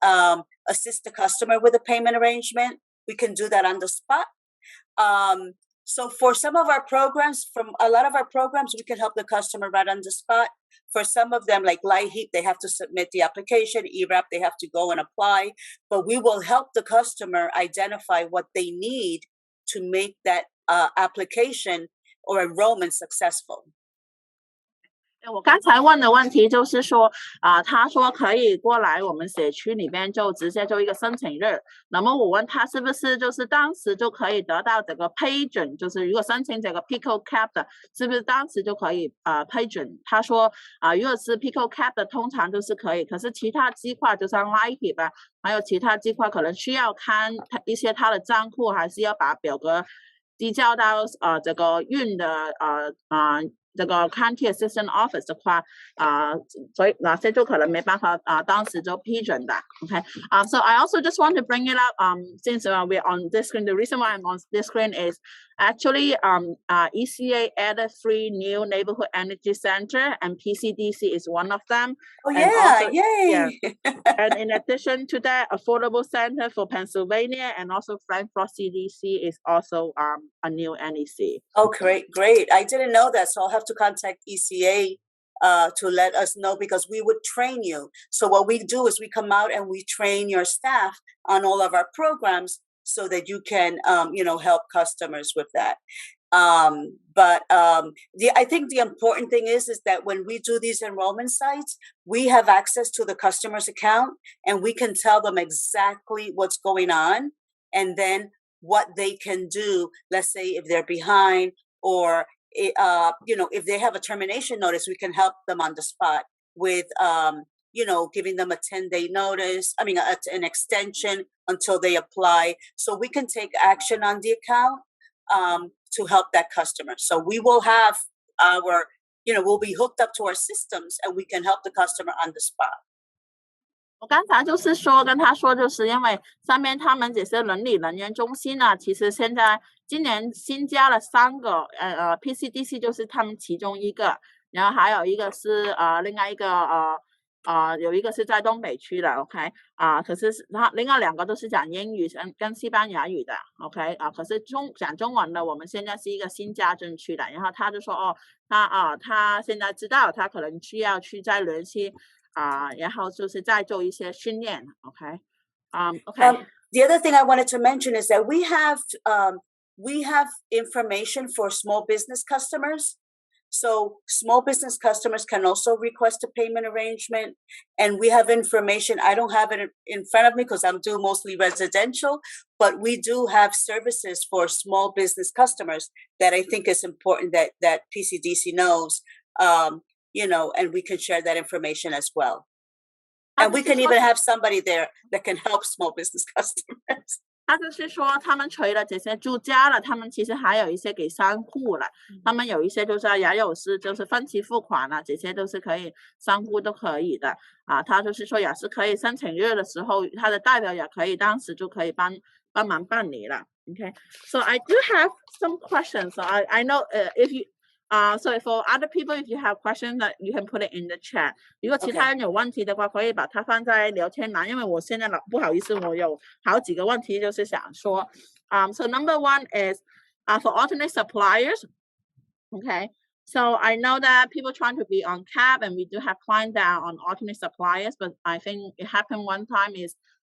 assist the customer with a payment arrangement. We can do that on the spot. So for some of our programs, from a lot of our programs, we can help the customer right on the spot. For some of them, like LIHEAP, they have to submit the application. ERAP, they have to go and apply. But we will help the customer identify what they need to make that application or enrollment successful. 我刚才问的问题就是说，他说可以过来我们社区里边就直接做一个申请日。那么我问他是不是就是当时就可以得到这个批准，就是如果申请这个 PECO Cap 的，是不是当时就可以批准？他说如果是 PECO Cap 的，通常都是可以，可是其他计划就像 LIHEAP 啊，还有其他计划可能需要看一些他的账户，还是要把表格递交到这个运的这个 county assistant office 的话所以哪些就可能没办法当时就批准的 OK so I also just want to bring it up since we're on this screen. The reason why I'm on this screen is actually ECA added 3 new neighborhood energy center and PCDC is one of them. Oh and yeah, also, yay. and in addition to that, Affordable Center for Pennsylvania and also Frankfurt CDC is also a new NEC. Oh, great. I didn't know that, so I'll have to contact ECA to let us know, because we would train you. So what we do is we come out and we train your staff on all of our programs so that you can, help customers with that. I think the important thing is that when we do these enrollment sites, we have access to the customer's account and we can tell them exactly what's going on and then what they can do. Let's say if they're behind or if they have a termination notice, we can help them on the spot with giving them a 10-day notice. I mean, an extension until they apply. So we can take action on the account to help that customer. So we will have we'll be hooked up to our systems and we can help the customer on the spot. 我刚才就是说跟他说，就是因为上面他们这些伦理人员中心呢，其实现在今年新加了3个PCDC 就是他们其中一个，然后还有一个是另外一个有一个是在东北区的 OK 可是他另外2个都是讲英语跟西班牙语的 OK 可是讲中文的我们现在是一个新加镇区的，然后他就说他现在知道他可能需要去再联系然后就是再做一些训练 OK the other thing I wanted to mention is that we have information for small business customers. So small business customers can also request a payment arrangement, and we have information. I don't have it in front of me because I'm doing mostly residential, but we do have services for small business customers that I think is important that PCDC knows, and we can share that information as well. And we can even have somebody there that can help small business customers. 他就是说他们除了这些住家了，他们其实还有一些给商户了，他们有一些就是也有是就是分期付款了，这些都是可以商户都可以的他就是说也是可以申请日的时候他的代表也可以当时就可以帮忙办理了 Okay, so I do have some questions. So I know if you so for other people, if you have questions, you can put it in the chat. 如果其他人有问题的话，可以把它放在聊天栏，因为我现在不好意思，我有好几个问题就是想说。So number one is for alternate suppliers. Okay, so I know that people trying to be on cap, and we do have clients that are on alternate suppliers, but I think it happened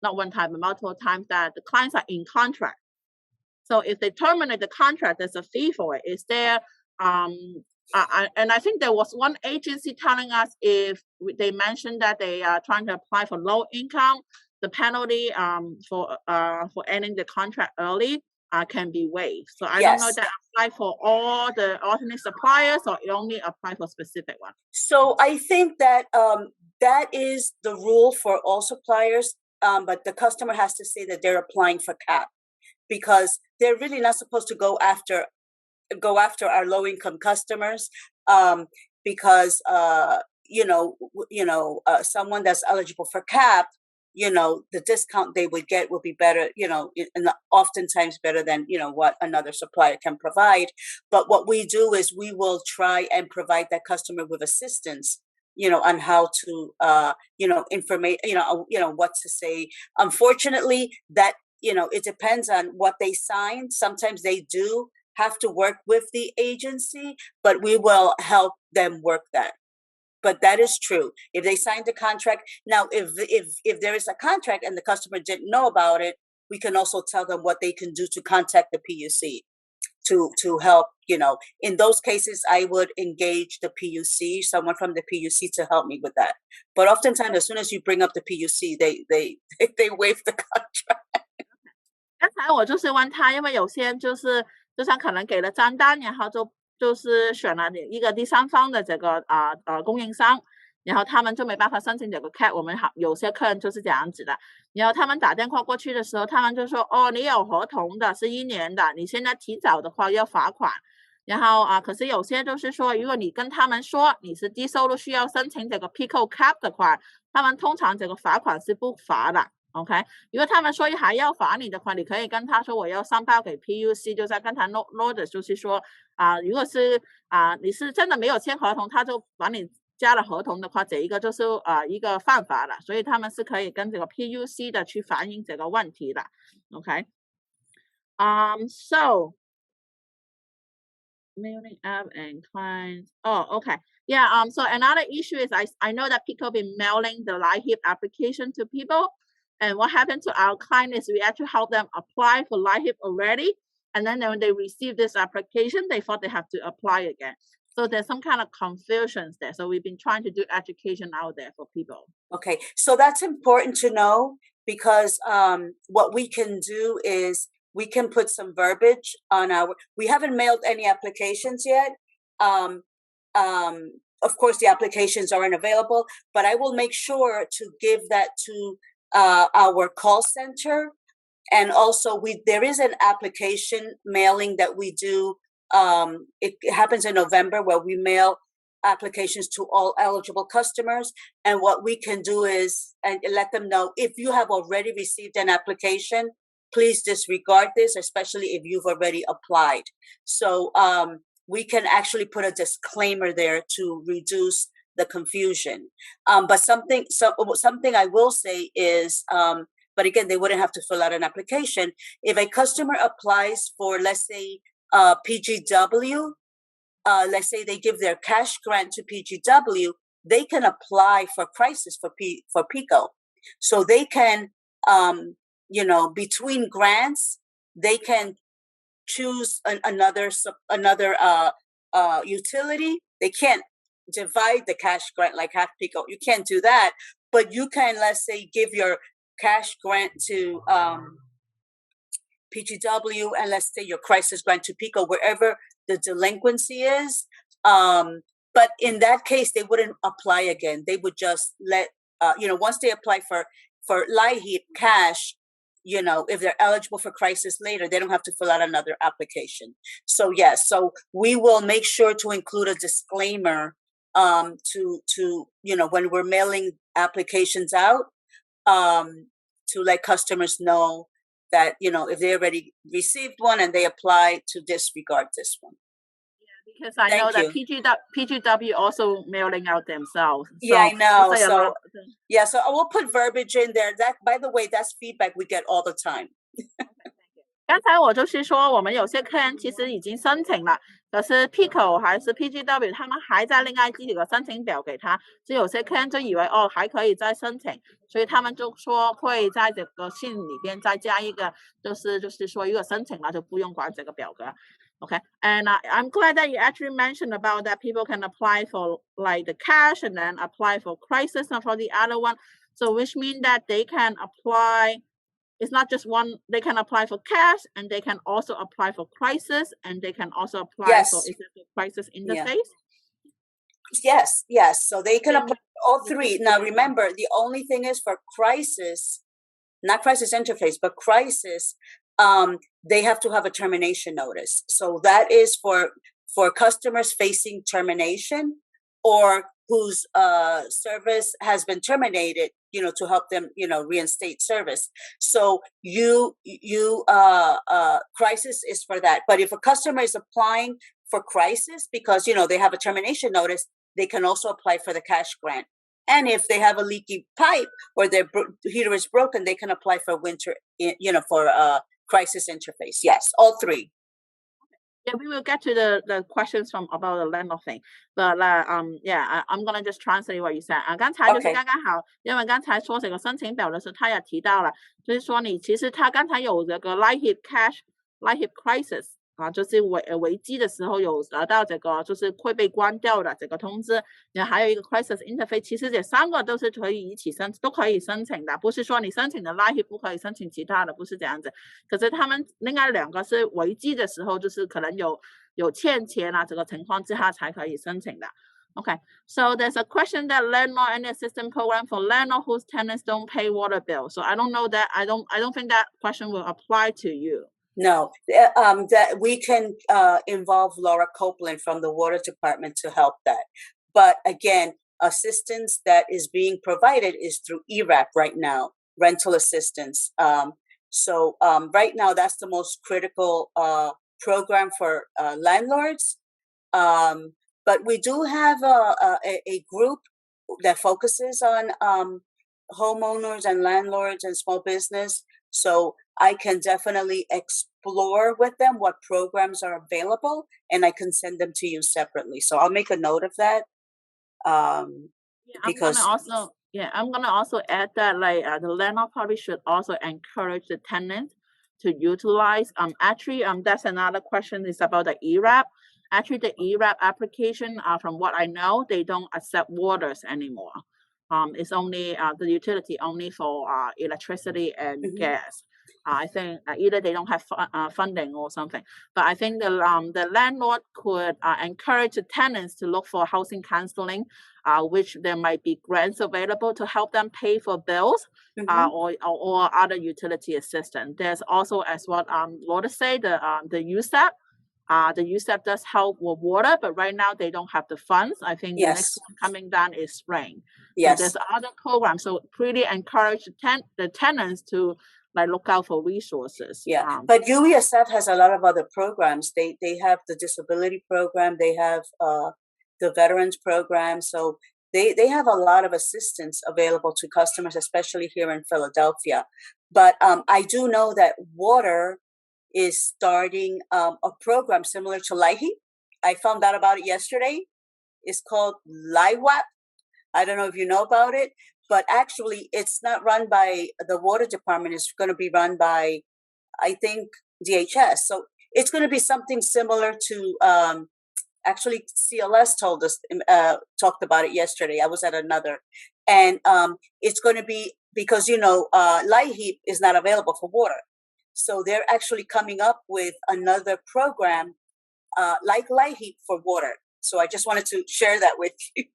not one time, but multiple times that the clients are in contract. So if they terminate the contract, there's a fee for it. Is there and I think there was one agency telling us if they mentioned that they are trying to apply for low income, the penalty for ending the contract early can be waived. So I don't know if that apply for all the alternate suppliers or it only apply for specific ones. So I think that that is the rule for all suppliers, but the customer has to say that they're applying for cap, because they're really not supposed to go after our low income customers, because someone that's eligible for cap, the discount they would get will be better, and oftentimes better than what another supplier can provide. But what we do is we will try and provide that customer with assistance, on how to informate, what to say. Unfortunately, that it depends on what they sign. Sometimes they do have to work with the agency, but we will help them work that. But that is true. If they signed the contract, now if there is a contract and the customer didn't know about it, we can also tell them what they can do to contact the PUC to help. In those cases, I would engage the PUC, someone from the PUC to help me with that. But oftentimes, as soon as you bring up the PUC, they waive the contract. 刚才我就是问他，因为有些人就像可能给了账单，然后就是选了一个第三方的这个供应商，然后他们就没办法申请这个 cap。我们有些客人就是这样子的，然后他们打电话过去的时候，他们就说你有合同的是1年的，你现在提早的话要罚款。然后可是有些就是说，如果你跟他们说你是低收入需要申请这个 PECO Cap 的话，他们通常这个罚款是不罚的。OK， 如果他们说还要罚你的话，你可以跟他说我要上报给 PUC， 就在跟他 notice， 就是说如果是你是真的没有签合同，他就把你加了合同的话，这一个就是一个犯法了，所以他们是可以跟这个 PUC 的去反映这个问题的。OK， so mailing up and clients. Oh, okay. Yeah. So another issue is I know that PECO been mailing the LIHEAP application to people, and what happened to our client is we actually help them apply for LIHEAP already, and then when they receive this application, they thought they have to apply again. So there's some kind of confusions there. So we've been trying to do education out there for people. Okay, so that's important to know because what we can do is we can put some verbiage on we haven't mailed any applications yet. Of course, the applications aren't available, but I will make sure to give that to our call center. And also there is an application mailing that we do. It happens in November where we mail applications to all eligible customers. And what we can do is and let them know if you have already received an application, please disregard this, especially if you've already applied. So we can actually put a disclaimer there to reduce the confusion. But something I will say is, but again, they wouldn't have to fill out an application. If a customer applies for, let's say, PGW, let's say they give their cash grant to PGW, they can apply for crisis for PECO. So they can, between grants, they can choose another utility. They can't divide the cash grant like half PECO. You can't do that, but you can, let's say, give your cash grant to PGW and let's say your crisis grant to PECO, wherever the delinquency is. But in that case, they wouldn't apply again. They would just let, once they apply for LIHEAP cash, if they're eligible for crisis later, they don't have to fill out another application. So yes, so we will make sure to include a disclaimer to when we're mailing applications out, to let customers know that, if they already received one and they apply, to disregard this one. Yeah, because I know that PGW also mailing out themselves. So yeah, I know. So I will put verbiage in there. That, by the way, that's feedback we get all the time. 刚才我就是说，我们有些客人其实已经申请了，可是 PECO 还是 PGW 他们还在另外寄几个申请表给他，所以有些客人就以为还可以再申请，所以他们就说会在这个信里边再加一个，就是说一个申请了就不用管这个表格。Okay, and I'm glad that you actually mentioned about that people can apply for like the cash and then apply for crisis and for the other one. So which means that they can apply. It's not just one. They can apply for cash and they can also apply for crisis and they can also apply for crisis interface. Yes. So they can apply all three. Now remember, the only thing is for crisis, not crisis interface, but crisis. They have to have a termination notice. So that is for customers facing termination or whose service has been terminated, to help them, reinstate service. So crisis is for that. But if a customer is applying for crisis because, they have a termination notice, they can also apply for the cash grant. And if they have a leaky pipe or their heater is broken, they can apply for for crisis interface. Yes, all three. Yeah, we will get to the questions about the landlord thing, but I'm gonna just translate what you said. 刚才就是刚刚好，因为刚才说这个申请表的时候，他也提到了，就是说其实他刚才有这个 LIHEAP cash、LIHEAP crisis 就是危机的时候有得到这个就是会被关掉的这个通知，然后还有一个 crisis interface， 其实这三个都是可以都可以申请的，不是说你申请的 LIHEAP 不可以申请其他的，不是这样子。可是他们另外两个是危机的时候，就是可能有欠钱这个情况之下才可以申请的。Okay, so there's a question that landlord any assistance program for landlord whose tenants don't pay water bill. So I don't know that. I don't think that question will apply to you. No, that we can involve Laura Copeland from the water department to help that. But again, assistance that is being provided is through ERAP right now, rental assistance. So right now, that's the most critical program for landlords. But we do have a group that focuses on homeowners and landlords and small business. So I can definitely explore with them what programs are available, and I can send them to you separately. So I'll make a note of that. Because I'm gonna also add that the landlord probably should also encourage the tenant to utilize. Actually, that's another question is about the ERAP. Actually, the ERAP application, from what I know, they don't accept waters anymore. It's only the utility only for electricity and gas. I think either they don't have funding or something. But I think the landlord could encourage the tenants to look for housing counseling, which there might be grants available to help them pay for bills or other utility assistance. There's also, as what Laura said, the USAP. The USAP does help with water, but right now they don't have the funds. I think the next one coming down is spring. Yes. So there's other programs. So really encourage the tenants to look out for resources. Yeah, but USF has a lot of other programs. They have the disability program. They have the veterans program. So they have a lot of assistance available to customers, especially here in Philadelphia. But I do know that water is starting a program similar to LIHEAP. I found out about it yesterday. It's called LIWAP. I don't know if you know about it, but actually it's not run by the water department. It's going to be run by, I think, DHS. So it's going to be something similar to, actually CLS told us, talked about it yesterday. I was at another. And it's going to be, because, LIHEAP is not available for water. So they're actually coming up with another program like LIHEAP for water. So I just wanted to share that with you.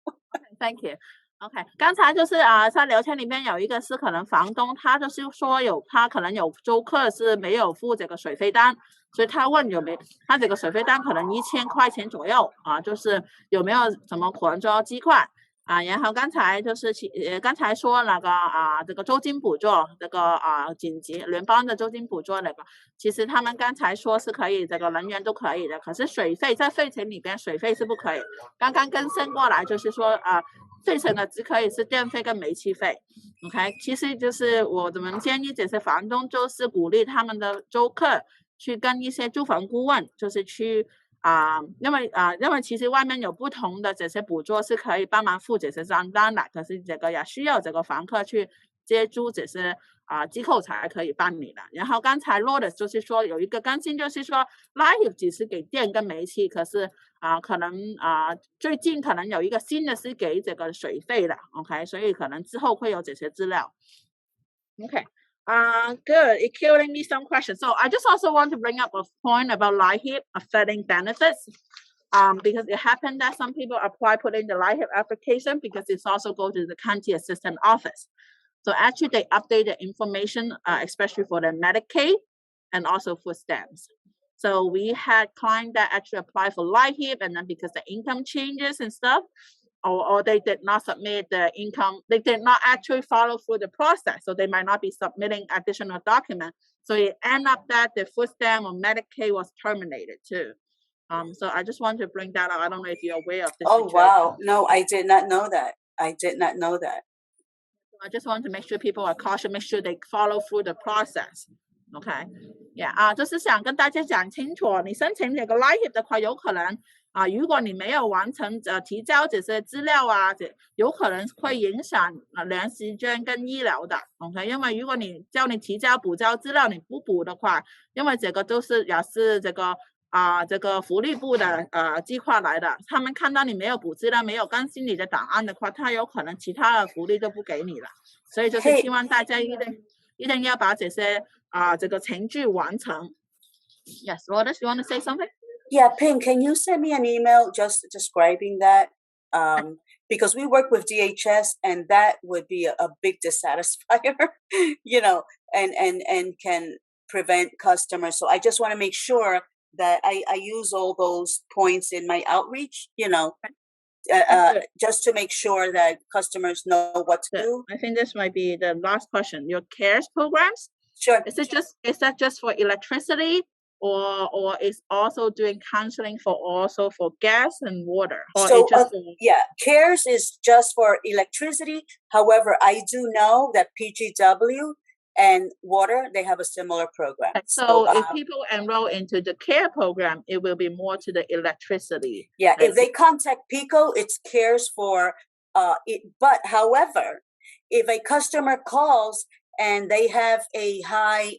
Thank you. OK， 刚才就是在聊天里面有一个是可能房东他就是说他可能有租客是没有付这个水费单，所以他问有没有他这个水费单可能1000块钱左右就是有没有什么可能做鸡块。然后刚才就是刚才说那个这个租金补助，这个紧急联邦的租金补助那个，其实他们刚才说是可以，这个人员都可以的，可是水费在费程里边水费是不可以。刚刚更新过来就是说费程的只可以是电费跟煤气费。OK， 其实就是我们建议这些房东就是鼓励他们的租客去跟一些住房顾问，就是去。因为其实外面有不同的这些补助是可以帮忙付这些账单的，可是这个也需要这个房客去接触这些机构才可以办理的。然后刚才 Lourdes 就是说有一个更新，就是说 LIHEAP 只是给电跟煤气，可是可能最近可能有一个新的是给这个水费的 ，OK， 所以可能之后会有这些资料 ，OK。Good. It's killing me some questions. So I just also want to bring up a point about LIHEAP affecting benefits. Because it happened that some people put in the LIHEAP application because it's also go to the county assistant office. So actually they update the information, especially for the Medicaid and also food stamps. So we had clients that actually apply for LIHEAP, and then because the income changes and stuff, or they did not submit the income, they did not actually follow through the process, so they might not be submitting additional documents. So it ended up that the food stamp or Medicaid was terminated too. So I just want to bring that up. I don't know if you're aware of this. Oh, wow. No, I did not know that. I just want to make sure people are cautious, make sure they follow through the process. OK， yeah 就是想跟大家讲清楚，你申请这个 LIHEAP 的话，有可能如果你没有完成提交这些资料有可能会影响粮食捐跟医疗的 OK， 因为如果你提交补交资料你不补的话，因为这个都是也是这个福利部的计划来的，他们看到你没有补资料，没有更新你的档案的话，他有可能其他的福利都不给你了，所以就是希望大家一定要把这些这个程序完成。Yes, Lourdes, you want to say something? Yeah, Ping, can you send me an email just describing that? Because we work with DHS, and that would be a big dissatisfier, and can prevent customers. So I just want to make sure that I use all those points in my outreach, just to make sure that customers know what to do. I think this might be the last question. Your CARES programs? Sure. Is that just for electricity, or is also doing counseling also for gas and water? Or So yeah, CARES is just for electricity. However, I do know that PGW and water, they have a similar program. So if people enroll into the CARE program, it will be more to the electricity. Yeah, if they contact PECO, it's CARES for it. But however, if a customer calls and they have a high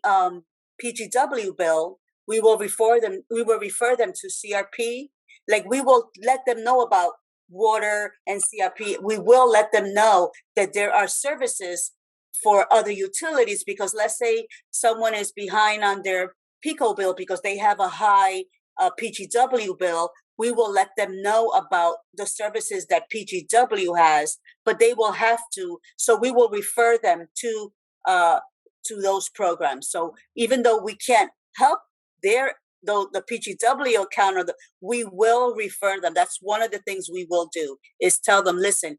PGW bill, we will refer them to CRP. Like, we will let them know about water and CRP. We will let them know that there are services for other utilities, because let's say someone is behind on their PECO bill because they have a high PGW bill. We will let them know about the services that PGW has, but they will have to. So we will refer them to those programs. So even though we can't help the PGW account, we will refer them. That's one of the things we will do, is tell them, listen,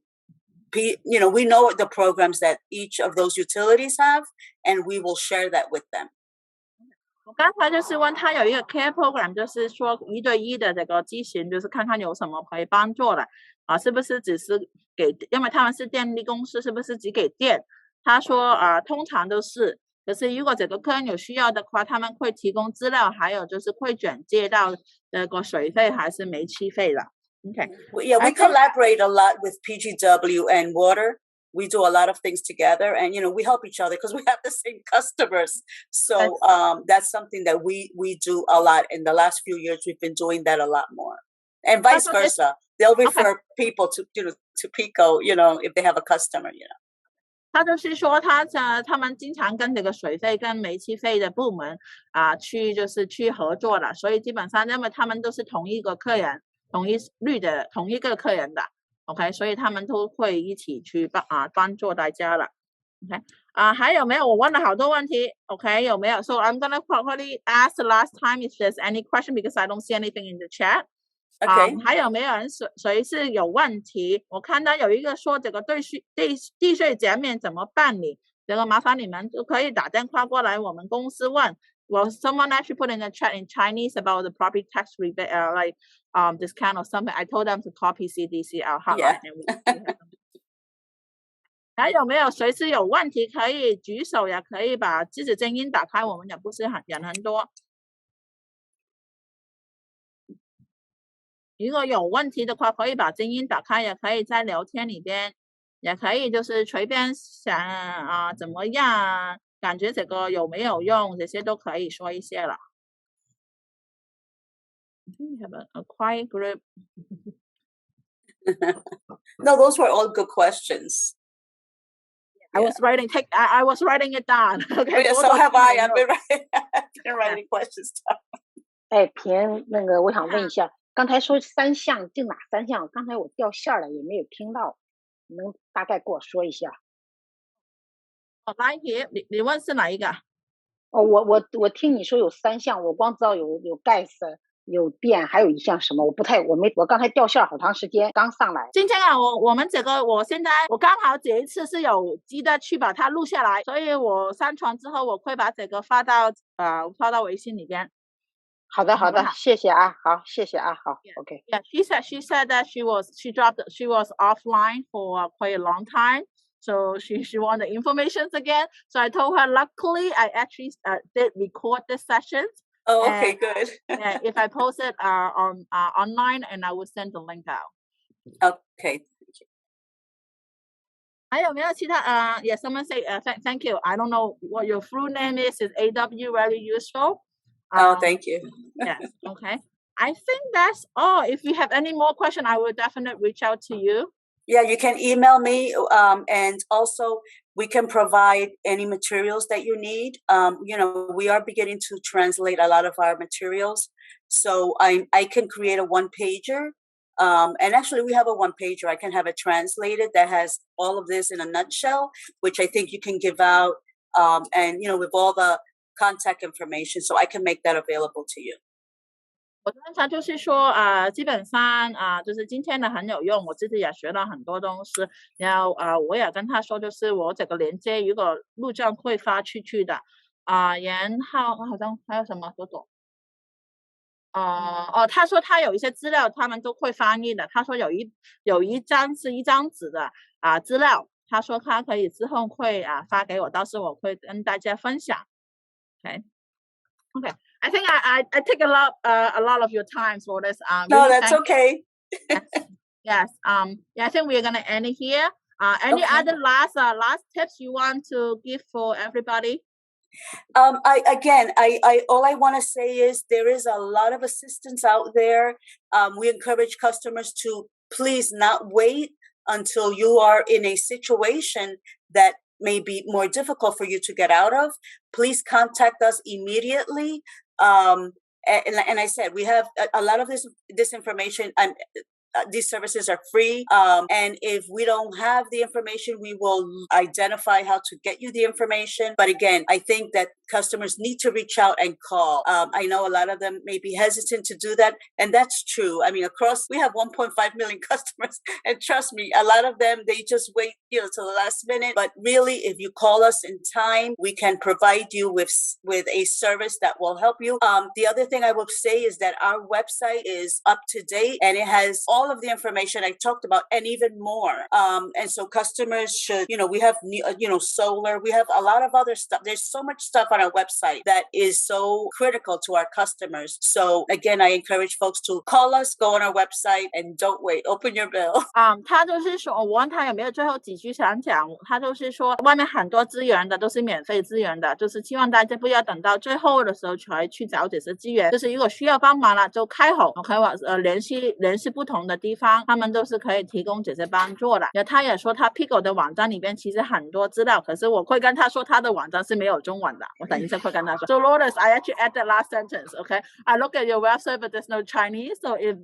we know the programs that each of those utilities have, and we will share that with them. 我刚才就是问他有一个 care program， 就是说1对1的这个咨询，就是看看有什么可以帮助的啊，是不是只是给，因为他们是电力公司，是不是只给电？他说通常都是，可是如果这个客人有需要的话，他们会提供资料，还有就是会转接到那个水费还是煤气费的。Okay. Yeah, we collaborate a lot with PGW and water. We do a lot of things together, and we help each other because we have the same customers. So that's something that we do a lot. In the last few years, we've been doing that a lot more, and vice versa. They'll refer people to PECO, if they have a customer. 他就是说他们经常跟这个水费跟煤气费的部门去合作的，所以基本上因为他们都是同一个客人。同一个客人的 ，OK， 所以他们都会一起去帮助大家了 ，OK， 还有没有？我问了好多问题 ，OK， 有没有 ？So I'm gonna probably ask the last time if there's any question because I don't see anything in the chat. OK， 还有没有人谁是有问题？我看到有一个说这个地税减免怎么办理？这个麻烦你们就可以打电话过来我们公司问。Well, someone actually put in the chat in Chinese about the property tax rebate, discount or something. I told them to call PCDC our hotline. Yeah. 还有没有随时有问题可以举手，也可以把自己声音打开，我们也不是人很多。如果有问题的话，可以把声音打开，也可以在聊天里边，也可以就是随便想怎么样。感觉这个有没有用，这些都可以说一些了。We have a quiet group. No, those were all good questions. I was writing it down. Okay. Yeah, so have I. I've been writing questions down. 哎，平，我想问一下，刚才说3项，就哪3项？刚才我掉线了，也没有听到，你能大概给我说一下？来，你问是哪一个？我听你说有3项，我光知道有 gas 有电，还有一项什么，我刚才掉线好长时间，刚上来。今天我们这个我刚好这一次是有记得去把它录下来，所以我上传之后我会把这个发到微信里边。好的，谢谢啊，好，谢谢啊，好 ，OK。Yeah, she said that she was offline for quite a long time. So she wanted the information again. So I told her, luckily, I actually did record the sessions. Oh, okay, good. If I post it online, and I will send the link out. Okay. 还有没有其他？Yeah, someone say thank you. I don't know what your full name is. Is AW very useful? Oh, thank you. Yes. Okay. I think that's all. If you have any more questions, I will definitely reach out to you. Yeah, you can email me, and also we can provide any materials that you need. We are beginning to translate a lot of our materials, so I can create a one-pager. And actually, we have a one-pager. I can have it translated that has all of this in a nutshell, which I think you can give out. And with all the contact information so I can make that available to you. 我刚才就是说基本上就是今天的很有用，我自己也学了很多东西，然后我也跟他说，就是我这个链接如果录像会发出去的然后好像还有什么多多他说他有一些资料他们都会翻译的，他说有一张是一张纸的资料，他说他可以之后会发给我，到时我会跟大家分享。 Okay. I think I take a lot of your time for this. No, really that's okay. Yes. Yeah, I think we're gonna end it here. Any Okay. other last tips you want to give for everybody? I all I want to say is there is a lot of assistance out there. We encourage customers to please not wait until you are in a situation that may be more difficult for you to get out of. Please contact us immediately. And I said, we have a lot of this information, and these services are free. And if we don't have the information, we will identify how to get you the information. But again, I think that customers need to reach out and call. I know a lot of them may be hesitant to do that, and that's true. I mean, we have 1.5 million customers, and trust me, a lot of them, they just wait, till the last minute. But really, if you call us in time, we can provide you with a service that will help you. The other thing I will say is that our website is up to date, and it has all of the information I talked about and even more. And so customers should, we have, solar, we have a lot of other stuff. There's so much stuff on our website that is so critical to our customers. So again, I encourage folks to call us, go on our website, and don't wait. Open your bill. 他就是说，我问他有没有最后几句想讲，他就是说外面很多资源的都是免费资源的，就是希望大家不要等到最后的时候才去找这些资源，就是如果需要帮忙了就开口，可以联系不同的地方，他们都是可以提供这些帮助的。他也说他 PECO 的网站里边其实很多资料，可是我会跟他说他的网站是没有中文的，我等一下会跟他说。So Lourdes, I actually add the last sentence, okay? I look at your website, but there's no Chinese, so if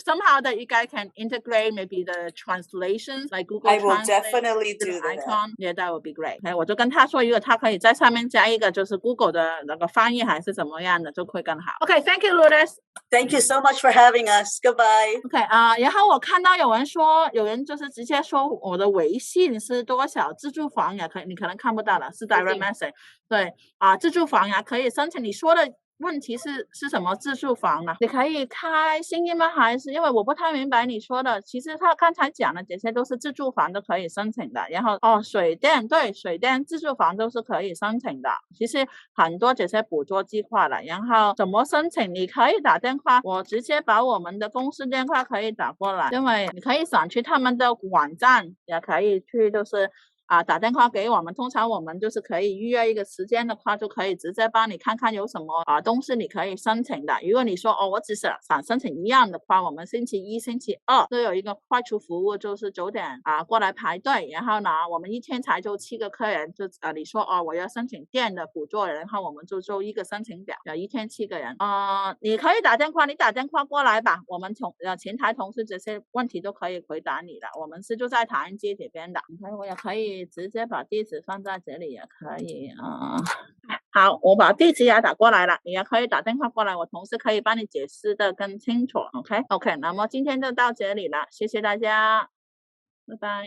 somehow that you guys can integrate maybe the translations, like Google I will Translate, definitely do that. icon, yeah, that would be great. Okay, 我就跟他说，如果他可以在上面加一个就是 Google 的那个翻译还是怎么样的，就会更好。Okay, thank you, Lourdes. Thank you so much for having us. Goodbye. Okay, 然后我看到有人就是直接说我的微信是多少，自住房也可以，你可能看不到了，是 direct message。对自住房也可以申请。你说的问题是什么自住房呢？你可以开声音吗？还是因为我不太明白你说的。其实他刚才讲的这些都是自住房都可以申请的。然后水电，对，水电自住房都是可以申请的。其实很多这些捕捉计划了。然后怎么申请？你可以打电话，我直接把我们的公司电话可以打过来，因为你可以上去他们的网站，也可以去就是打电话给我们，通常我们就是可以预约一个时间的话，就可以直接帮你看看有什么东西你可以申请的。如果你说我只是想申请一样的话，我们星期一、星期二都有一个快出服务，就是9点过来排队，然后呢，我们一天才就7个客人，就你说我要申请电的捕捉，然后我们就做一个申请表，一天7个人。你可以打电话，你打电话过来吧，我们前台同事这些问题都可以回答你的。我们是就在唐人街这边的，我也可以直接把地址放在这里也可以好，我把地址也打过来了，你也可以打电话过来，我同事可以帮你解释的更清楚。OK， 那么今天就到这里了，谢谢大家，拜拜。